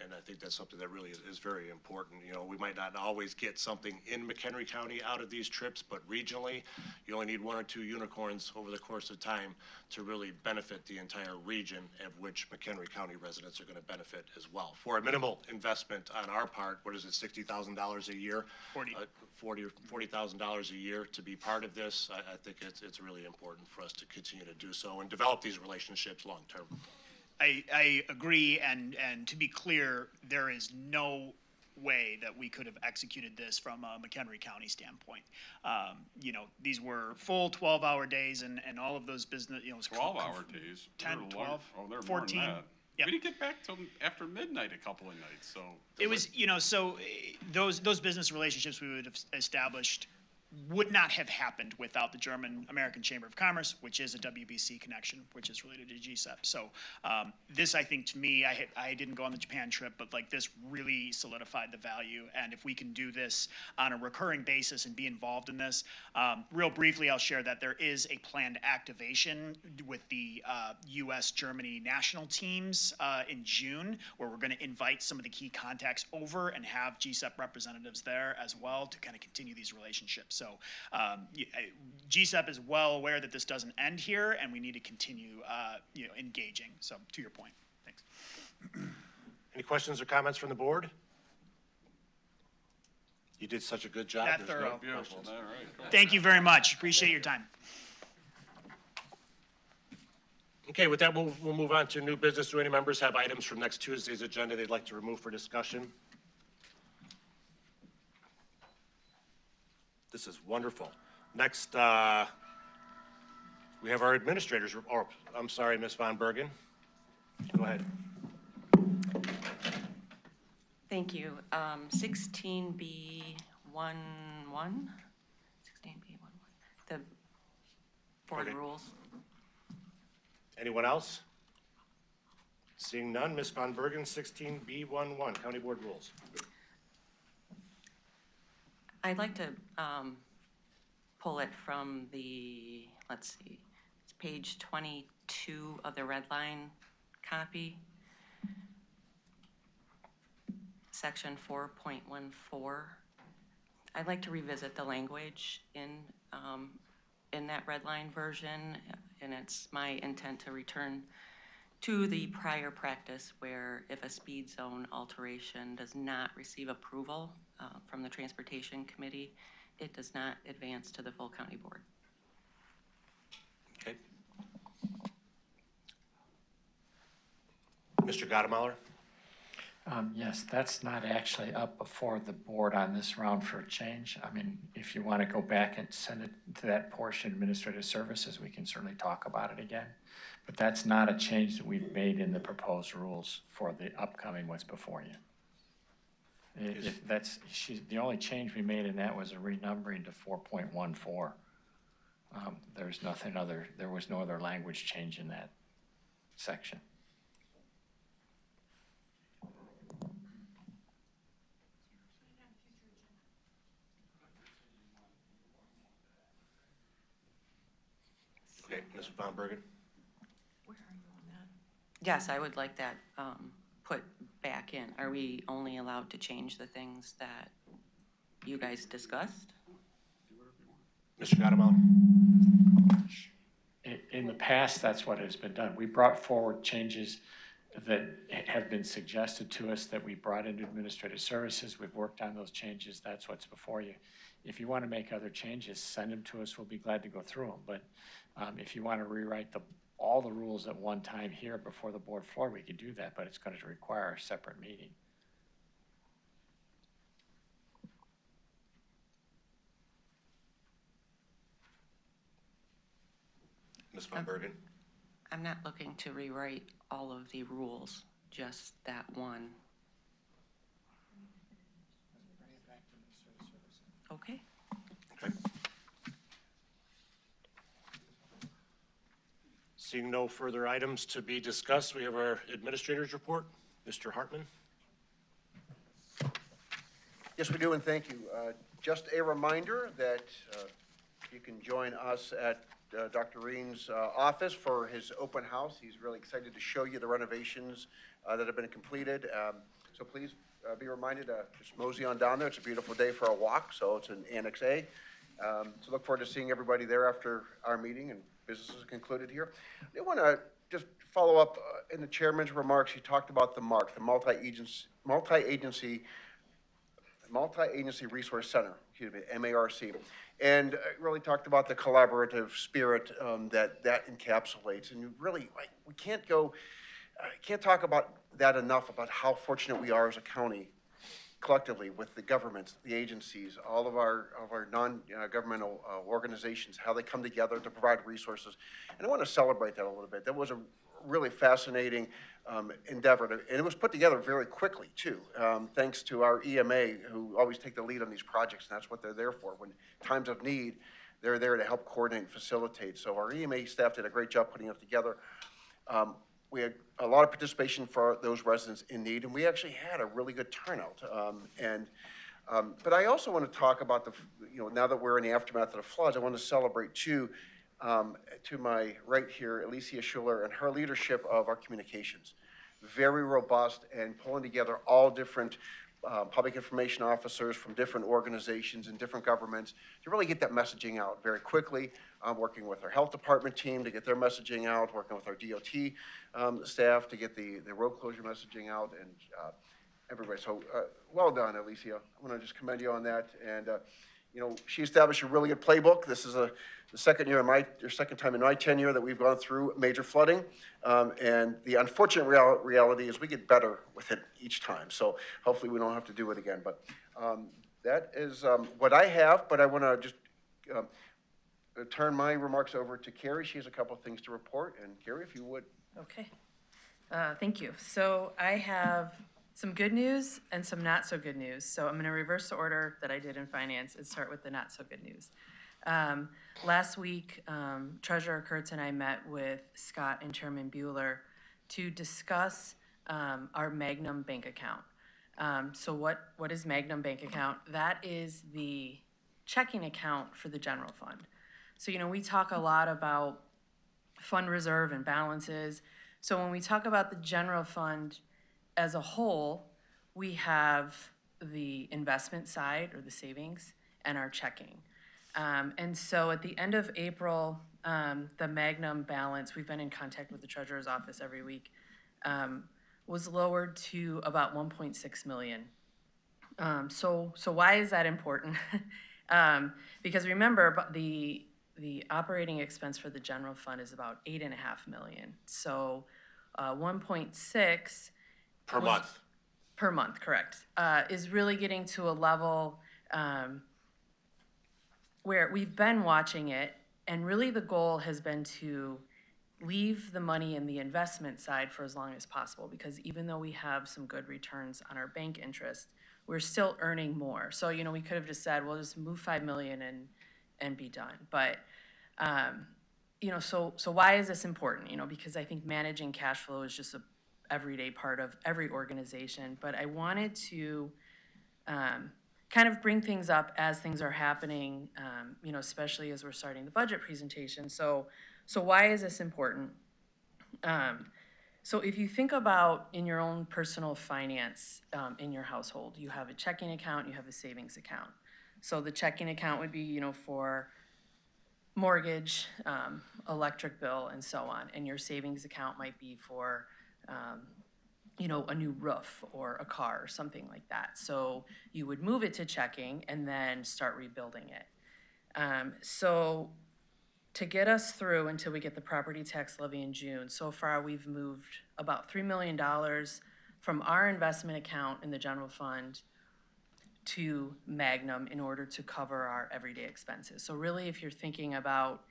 And I think that's something that really is very important. You know, we might not always get something in McHenry County out of these trips, but regionally, you only need 1 or 2 unicorns over the course of time to really benefit the entire region, of which McHenry County residents are going to benefit as well. For a minimal investment on our part, what is it, $60,000 a year? $40,000 a year to be part of this. I think it's really important for us to continue to do so and develop these relationships long term. I agree, and to be clear, there is no way that we could have executed this from a McHenry County standpoint. These were full 12-hour days, and all of those business, 12-hour days. 10, They're 12, they're 14. More than that. Yep. We didn't get back till after midnight a couple of nights, so. It was, so those business relationships we would have established would not have happened without the German American Chamber of Commerce, which is a WBC connection, which is related to GSEP. So this, I think, to me, I didn't go on the Japan trip, but like this really solidified the value. And if we can do this on a recurring basis and be involved in this, real briefly, I'll share that there is a planned activation with the U.S.-Germany national teams in June, where we're going to invite some of the key contacts over and have GSEP representatives there as well to kind of continue these relationships. So GSEP is well aware that this doesn't end here, and we need to continue, engaging. So to your point, thanks. Any questions or comments from the board? You did such a good job. That There's thorough. no questions. All right. Thank you very much. Appreciate your time. Okay, with that, we'll move on to new business. Do any members have items from next Tuesday's agenda they'd like to remove for discussion? This is wonderful. Next, we have our administrators, or I'm sorry, Ms. Von Bergen. Go ahead. Thank you. 16B11, 16B11, the board Okay. rules. Anyone else? Seeing none, Ms. Von Bergen, 16B11, County Board Rules. I'd like to pull it from the, let's see, it's page 22 of the red line copy, section 4.14. I'd like to revisit the language in that red line version, and it's my intent to return to the prior practice where if a speed zone alteration does not receive approval from the Transportation Committee, it does not advance to the full county board. Okay. Mr. Gottemoller? Yes, that's not actually up before the board on this round for a change. I mean, if you want to go back and send it to that portion, administrative services, we can certainly talk about it again. But that's not a change that we've made in the proposed rules for the upcoming what's before you. The only change we made in that was a renumbering to 4.14. There's nothing other, there was no other language change in that section. Okay, Ms. Von Bergen? Where are you on that? Yes, I would like that put back in. Are we only allowed to change the things that you guys discussed? Mr. Gottemoller? In the past, that's what has been done. We brought forward changes that have been suggested to us that we brought into administrative services. We've worked on those changes. That's what's before you. If you want to make other changes, send them to us. We'll be glad to go through them. But if you want to rewrite all the rules at one time here before the board floor, we could do that, but it's going to require a separate meeting. Ms. Von Bergen? I'm not looking to rewrite all of the rules, just that one. Okay. Okay. Seeing no further items to be discussed, we have our administrator's report. Mr. Hartman? Yes, we do, and thank you. Just a reminder that you can join us at Dr. Reen's office for his open house. He's really excited to show you the renovations that have been completed. So please be reminded to just mosey on down there. It's a beautiful day for a walk, so it's in Annex A. So look forward to seeing everybody there after our meeting and business is concluded here. I want to just follow up in the chairman's remarks. He talked about the MARC, the multi-agency resource center, MARC, and really talked about the collaborative spirit that encapsulates. And you really, we can't talk about that enough, about how fortunate we are as a county collectively with the governments, the agencies, all of our non-governmental organizations, how they come together to provide resources. And I want to celebrate that a little bit. That was a really fascinating endeavor, and it was put together very quickly too, thanks to our EMA, who always take the lead on these projects, and that's what they're there for. When times of need, they're there to help coordinate and facilitate. So our EMA staff did a great job putting it together. We had a lot of participation for those residents in need, and we actually had a really good turnout. But I also want to talk about now that we're in the aftermath of the floods, I want to celebrate too, to my right here, Alicia Schuler and her leadership of our communications. Very robust and pulling together all different public information officers from different organizations and different governments to really get that messaging out very quickly. Working with our health department team to get their messaging out, working with our DOT staff to get the road closure messaging out, and everybody. So well done, Alicia. I want to just commend you on that. And she established a really good playbook. This is the second time in my tenure that we've gone through major flooding. And the unfortunate reality is we get better with it each time. So hopefully we don't have to do it again. But that is what I have. But I want to just turn my remarks over to Carrie. She has a couple of things to report. And Carrie, if you would. Okay. Thank you. So I have some good news and some not so good news. So I'm going to reverse the order that I did in finance and start with the not so good news. Last week, Treasurer Kurtz and I met with Scott and Chairman Bueller to discuss our Magnum bank account. So what is Magnum bank account? That is the checking account for the general fund. So, we talk a lot about fund reserve and balances. So when we talk about the general fund as a whole, we have the investment side or the savings and our checking. And so at the end of April, the Magnum balance, we've been in contact with the treasurer's office every week, was lowered to about 1.6 million. So why is that important? Because remember, the operating expense for the general fund is about 8.5 million. So 1.6 per month. Per month, correct. Is really getting to a level where we've been watching it, and really the goal has been to leave the money in the investment side for as long as possible, because even though we have some good returns on our bank interest, we're still earning more. So, we could have just said, well, just move 5 million and be done. But, so why is this important? Because I think managing cash flow is just a everyday part of every organization. But I wanted to kind of bring things up as things are happening, especially as we're starting the budget presentation. So why is this important? So if you think about in your own personal finance in your household, you have a checking account, you have a savings account. So the checking account would be, for mortgage, electric bill, and so on. And your savings account might be for, a new roof or a car or something like that. So you would move it to checking and then start rebuilding it. So to get us through until we get the property tax levy in June, so far we've moved about $3 million from our investment account in the general fund to Magnum in order to cover our everyday expenses. So really, if you're thinking about,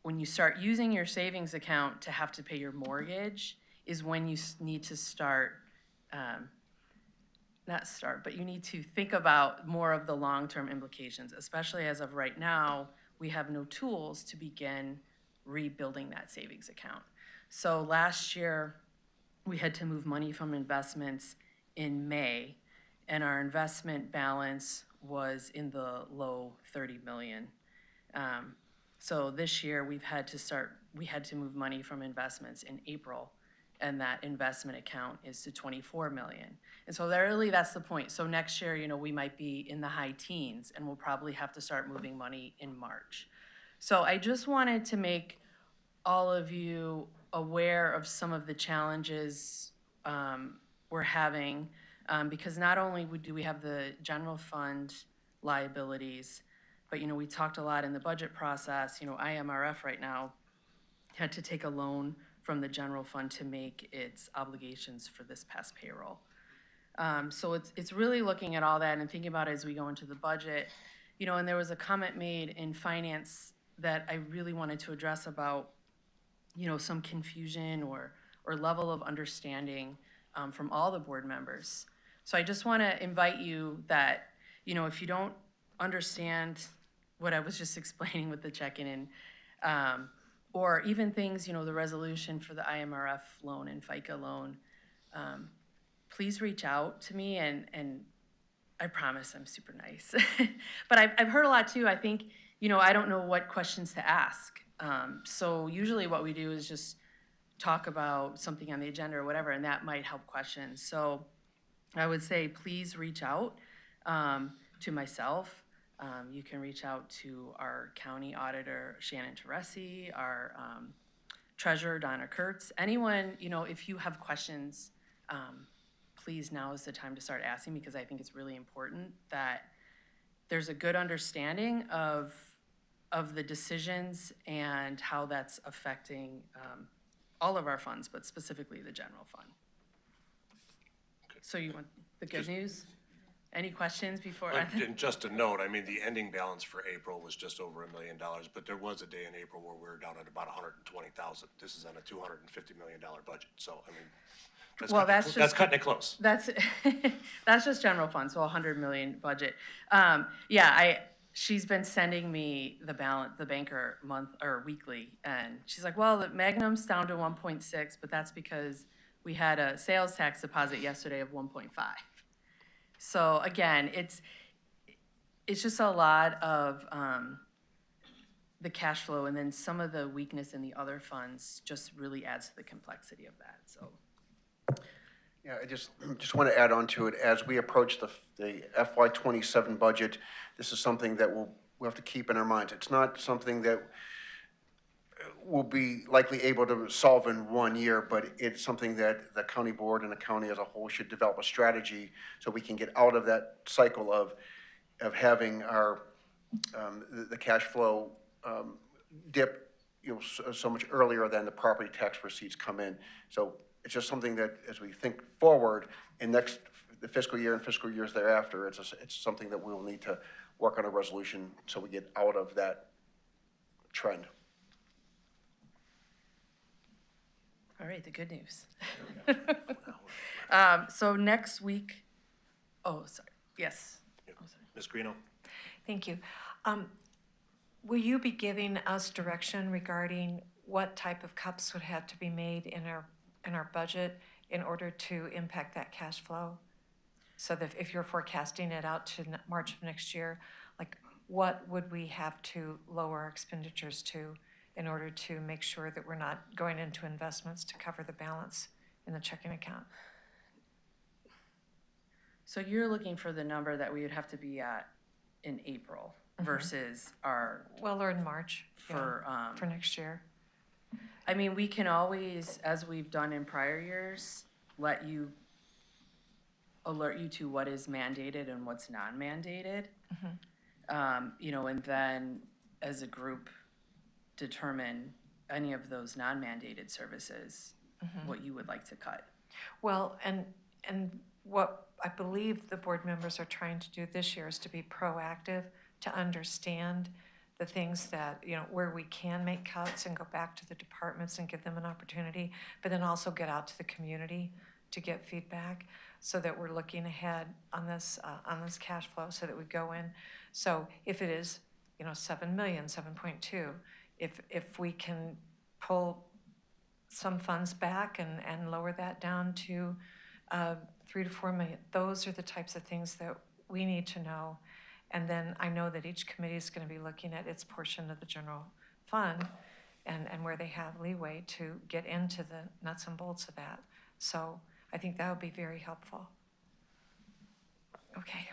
when you start using your savings account to have to pay your mortgage is when you need to but you need to think about more of the long-term implications, especially as of right now, we have no tools to begin rebuilding that savings account. So last year, we had to move money from investments in May, and our investment balance was in the low 30 million. So this year, we had to move money from investments in April, and that investment account is to 24 million. And so that's the point. So next year, we might be in the high teens, and we'll probably have to start moving money in March. So I just wanted to make all of you aware of some of the challenges we're having, because not only do we have the general fund liabilities, but we talked a lot in the budget process. IMRF right now had to take a loan from the general fund to make its obligations for this past payroll. So it's really looking at all that and thinking about it as we go into the budget. You know, and there was a comment made in finance that I really wanted to address about, you know, some confusion or level of understanding from all the board members. So I just want to invite you that, you know, if you don't understand what I was just explaining with the check-in and, or even things, you know, the resolution for the IMRF loan and FICA loan, please reach out to me and I promise I'm super nice. But I've heard a lot too. I think, you know, I don't know what questions to ask. So usually what we do is just talk about something on the agenda or whatever, and that might help questions. So I would say please reach out to myself. You can reach out to our county auditor, Shannon Teresi, our treasurer, Donna Kurtz. Anyone, you know, if you have questions, please now is the time to start asking, because I think it's really important that there's a good understanding of the decisions and how that's affecting all of our funds, but specifically the general fund. So you want the good news? Any questions before? And just a note, I mean, the ending balance for April was just over $1 million, but there was a day in April where we were down at about 120,000. This is on a $250 million budget, so I mean, that's cutting it close. That's just general fund, so 100 million budget. She's been sending me the banker month or weekly, and she's like, well, the Magnum's down to 1.6, but that's because we had a sales tax deposit yesterday of 1.5. So again, it's just a lot of the cash flow, and then some of the weakness in the other funds just really adds to the complexity of that. So. Yeah, I just want to add on to it. As we approach the FY27 budget, this is something that we'll have to keep in our minds. It's not something that we'll be likely able to solve in 1 year, but it's something that the county board and the county as a whole should develop a strategy so we can get out of that cycle of having our the cash flow dip, you know, so much earlier than the property tax receipts come in. So it's just something that, as we think forward in the fiscal year and fiscal years thereafter, it's something that we will need to work on a resolution so we get out of that trend. All right, the good news. So next week, yes. Ms. Greeno? Thank you. Will you be giving us direction regarding what type of cuts would have to be made in our budget in order to impact that cash flow? So that if you're forecasting it out to March of next year, like what would we have to lower our expenditures to in order to make sure that we're not going into investments to cover the balance in the checking account? So you're looking for the number that we would have to be at in April versus our. Well, or in March for next year. I mean, we can always, as we've done in prior years, alert you to what is mandated and what's non-mandated. You know, and then as a group determine any of those non-mandated services, what you would like to cut. Well, and what I believe the board members are trying to do this year is to be proactive, to understand the things that, you know, where we can make cuts and go back to the departments and give them an opportunity, but then also get out to the community to get feedback so that we're looking ahead on this cash flow so that we go in. So if it is, you know, 7 million, 7.2, if we can pull some funds back and lower that down to 3 to 4 million, those are the types of things that we need to know. And then I know that each committee is going to be looking at its portion of the general fund and where they have leeway to get into the nuts and bolts of that. So I think that would be very helpful. Okay.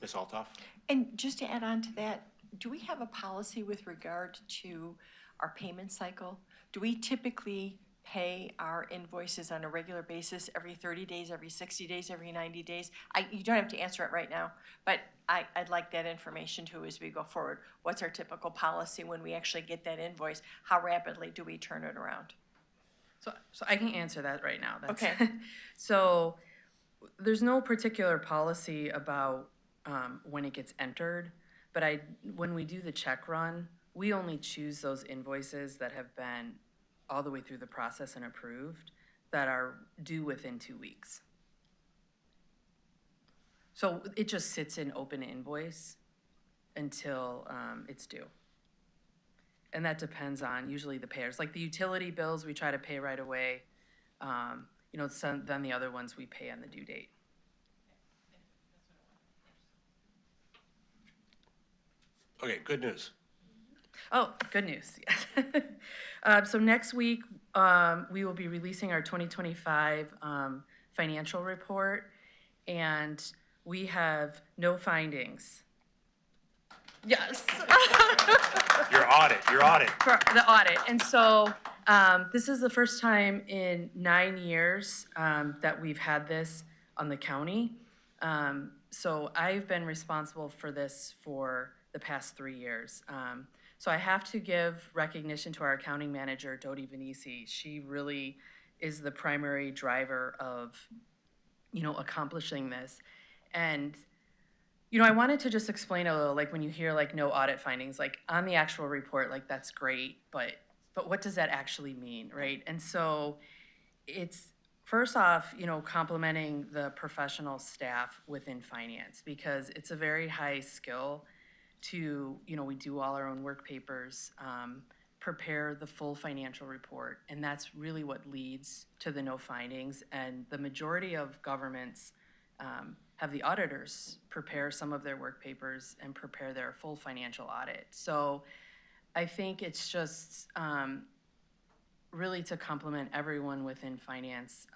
Ms. Altoff? And just to add on to that, do we have a policy with regard to our payment cycle? Do we typically pay our invoices on a regular basis every 30 days, every 60 days, every 90 days? You don't have to answer it right now, but I'd like that information too as we go forward. What's our typical policy when we actually get that invoice? How rapidly do we turn it around? So I can answer that right now. That's, Okay. So there's no particular policy about when it gets entered, but when we do the check run, we only choose those invoices that have been all the way through the process and approved that are due within 2 weeks. So it just sits in open invoice until it's due. And that depends on usually the payers. Like the utility bills, we try to pay right away. You know, then the other ones we pay on the due date. Okay, good news. Oh, good news, yes. So next week, we will be releasing our 2025 financial report, and we have no findings. Yes. Your audit. For the audit. And so this is the first time in 9 years that we've had this on the county. So I've been responsible for this for the past 3 years. So I have to give recognition to our accounting manager, Dodi Venisi. She really is the primary driver of, you know, accomplishing this. And you know, I wanted to just explain a little, like when you hear like no audit findings, like on the actual report, like that's great, but what does that actually mean, right? And so it's first off, you know, complimenting the professional staff within finance, because it's a very high skill to, you know, we do all our own work papers, prepare the full financial report, and that's really what leads to the no findings. And the majority of governments have the auditors prepare some of their work papers and prepare their full financial audit. So I think it's just really to compliment everyone within finance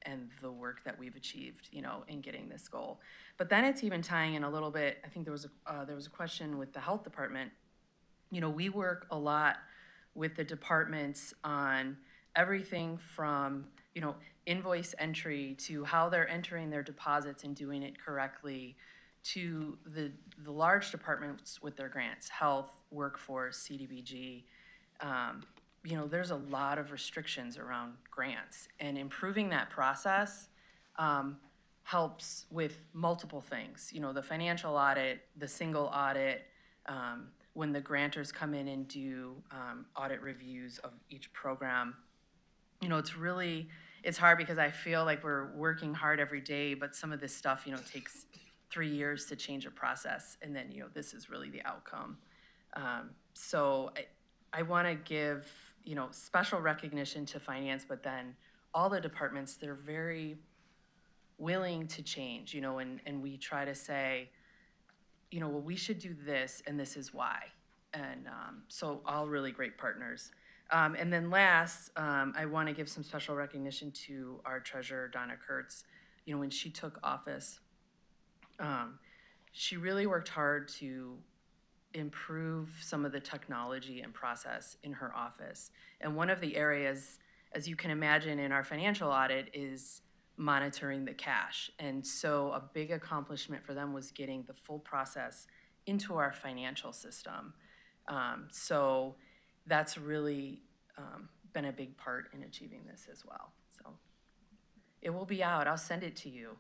and the work that we've achieved, you know, in getting this goal. But then it's even tying in a little bit, I think there was a question with the health department. You know, we work a lot with the departments on everything from, you know, invoice entry to how they're entering their deposits and doing it correctly, to the large departments with their grants, health, workforce, CDBG. You know, there's a lot of restrictions around grants, and improving that process helps with multiple things. You know, the financial audit, the single audit, when the grantors come in and do audit reviews of each program. You know, it's hard because I feel like we're working hard every day, but some of this stuff, you know, takes 3 years to change a process, and then, you know, this is really the outcome. So I want to give, you know, special recognition to finance, but then all the departments, they're very willing to change, you know, and we try to say, you know, well, we should do this, and this is why. And so all really great partners. And then last, I want to give some special recognition to our treasurer, Donna Kurtz. You know, when she took office, she really worked hard to improve some of the technology and process in her office. And one of the areas, as you can imagine, in our financial audit is monitoring the cash. And so a big accomplishment for them was getting the full process into our financial system. So that's really been a big part in achieving this as well. So it will be out. I'll send it to you,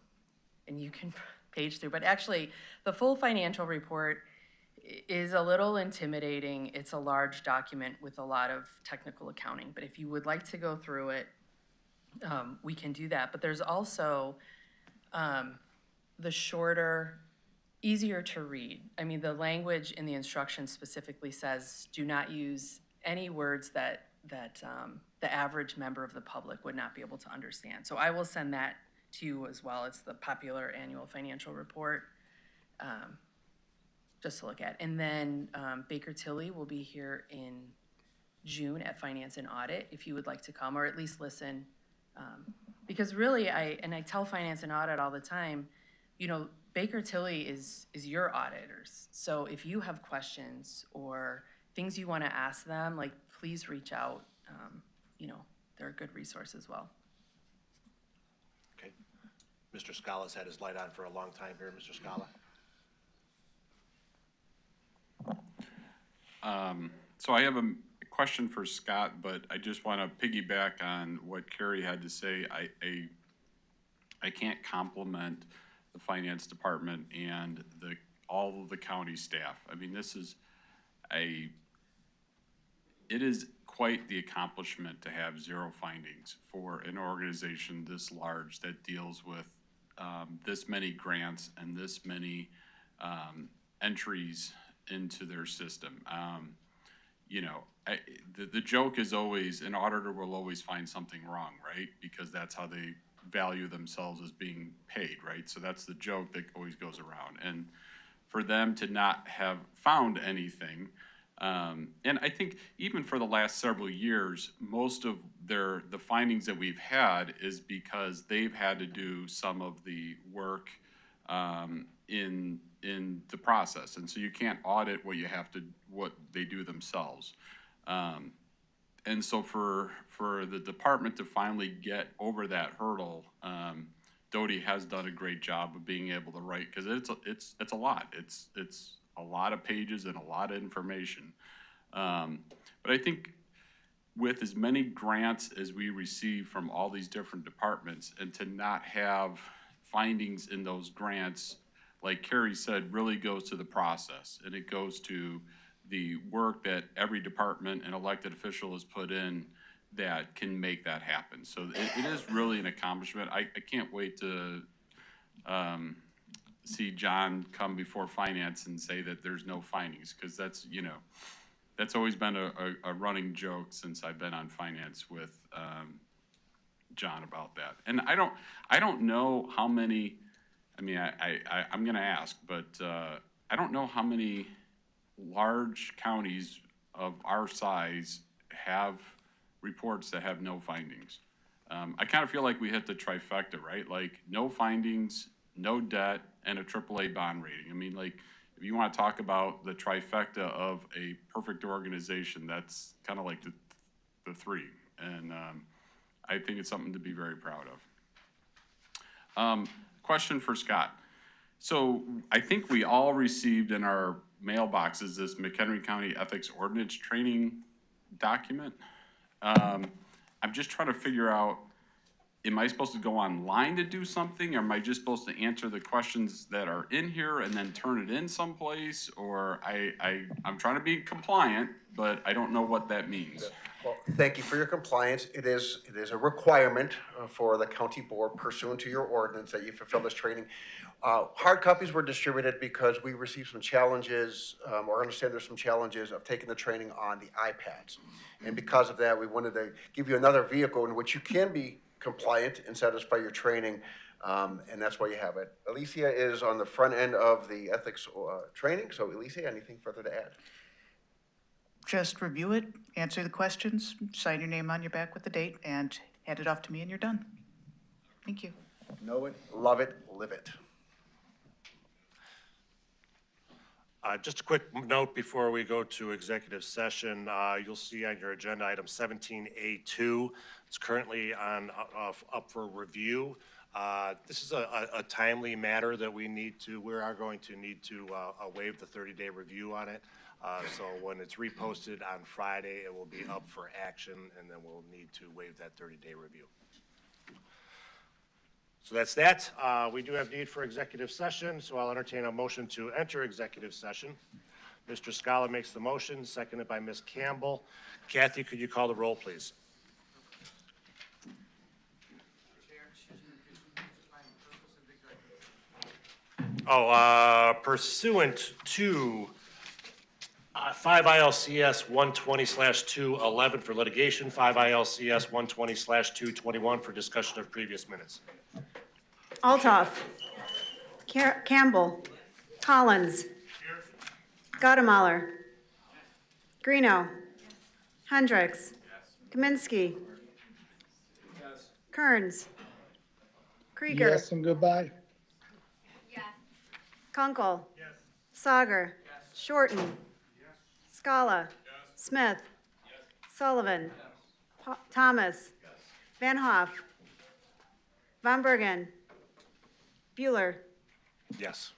and you can page through. But actually, the full financial report is a little intimidating. It's a large document with a lot of technical accounting. But if you would like to go through it, we can do that. But there's also the shorter, easier to read. I mean, the language in the instructions specifically says do not use any words that the average member of the public would not be able to understand. So I will send that to you as well. It's the popular annual financial report, just to look at. And then Baker Tilly will be here in June at Finance and Audit if you would like to come, or at least listen. Because really, I tell Finance and Audit all the time, you know, Baker Tilly is your auditors. So if you have questions or things you want to ask them, like, please reach out. You know, they're a good resource as well. Okay. Mr. Scala's had his light on for a long time here. Mr. Scala. So I have a question for Scott, but I just want to piggyback on what Carrie had to say. I can't compliment the finance department and all of the county staff. I mean, it is quite the accomplishment to have 0 findings for an organization this large that deals with this many grants and this many entries into their system. You know, the joke is always, an auditor will always find something wrong, right? Because that's how they value themselves as being paid, right? So that's the joke that always goes around. And for them to not have found anything, and I think even for the last several years, most of the findings that we've had is because they've had to do some of the work in the process, and so you can't audit what they do themselves. And so for the department to finally get over that hurdle, Dodie has done a great job of being able to write, because it's a lot. It's a lot of pages and a lot of information. But I think with as many grants as we receive from all these different departments, and to not have findings in those grants, like Carrie said, really goes to the process, and it goes to the work that every department and elected official has put in that can make that happen. So it is really an accomplishment. I can't wait to see John come before finance and say that there's no findings, because that's, you know, that's always been a running joke since I've been on finance with John about that. And I don't know how many, I mean, I'm gonna ask, but I don't know how many large counties of our size have reports that have no findings. I kind of feel like we hit the trifecta, right? Like, no findings, no debt, and a AAA bond rating. I mean, like, if you want to talk about the trifecta of a perfect organization, that's kind of like the 3. And I think it's something to be very proud of. Question for Scott. So I think we all received in our mailboxes this McHenry County Ethics Ordinance Training document. I'm just trying to figure out, am I supposed to go online to do something? Or am I just supposed to answer the questions that are in here and then turn it in someplace? Or I'm trying to be compliant, but I don't know what that means. Well, thank you for your compliance. It is a requirement for the county board pursuant to your ordinance that you fulfill this training. Hard copies were distributed because we received some challenges, or understand there's some challenges of taking the training on the iPads. And because of that, we wanted to give you another vehicle in which you can be compliant and satisfy your training, and that's why you have it. Alicia is on the front end of the ethics training. So Alicia, anything further to add? Just review it, answer the questions, sign your name on your back with the date, and hand it off to me and you're done. Thank you. Know it, love it, live it. Just a quick note before we go to executive session. You'll see on your agenda item 17A2. It's currently up for review. This is a timely matter that we are going to need to waive the 30-day review on it. So when it's reposted on Friday, it will be up for action, and then we'll need to waive that 30-day review. So that's that. We do have need for executive session, so I'll entertain a motion to enter executive session. Mr. Scala makes the motion, seconded by Ms. Campbell. Kathy, could you call the roll, please? Pursuant to 5 ILCS 120/211 for litigation, 5 ILCS 120/221 for discussion of previous minutes. Altoff. Campbell. Collins. Gottemoller. Greeno. Hendricks. Kaminsky. Kearns. Krieger. Yes, and goodbye. Kunkel. Sauger. Shorten. Scala. Smith. Sullivan. Thomas. Van Hoff. Von Bergen. Bueller. Yes.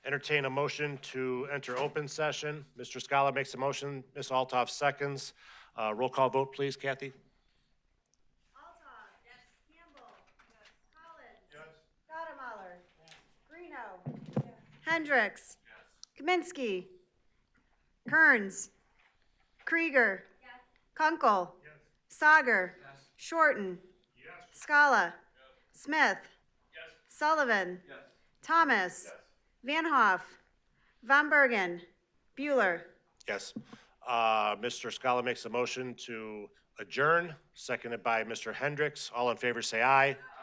Entertain a motion to enter open session. Mr. Scala makes a motion, Ms. Altoff seconds. Roll call vote, please, Kathy. Altoff. Yes. Campbell. Yes. Collins. Yes. Gottemoller. Greeno. Yes. Hendricks. Yes. Kaminsky. Kearns. Krieger. Yes. Kunkel. Yes. Sauger. Yes. Shorten. Yes. Scala. Yes. Smith. Yes. Sullivan. Yes. Thomas. Yes. Van Hoff. Von Bergen. Bueller. Yes. Mr. Scala makes a motion to adjourn, seconded by Mr. Hendricks. All in favor, say aye.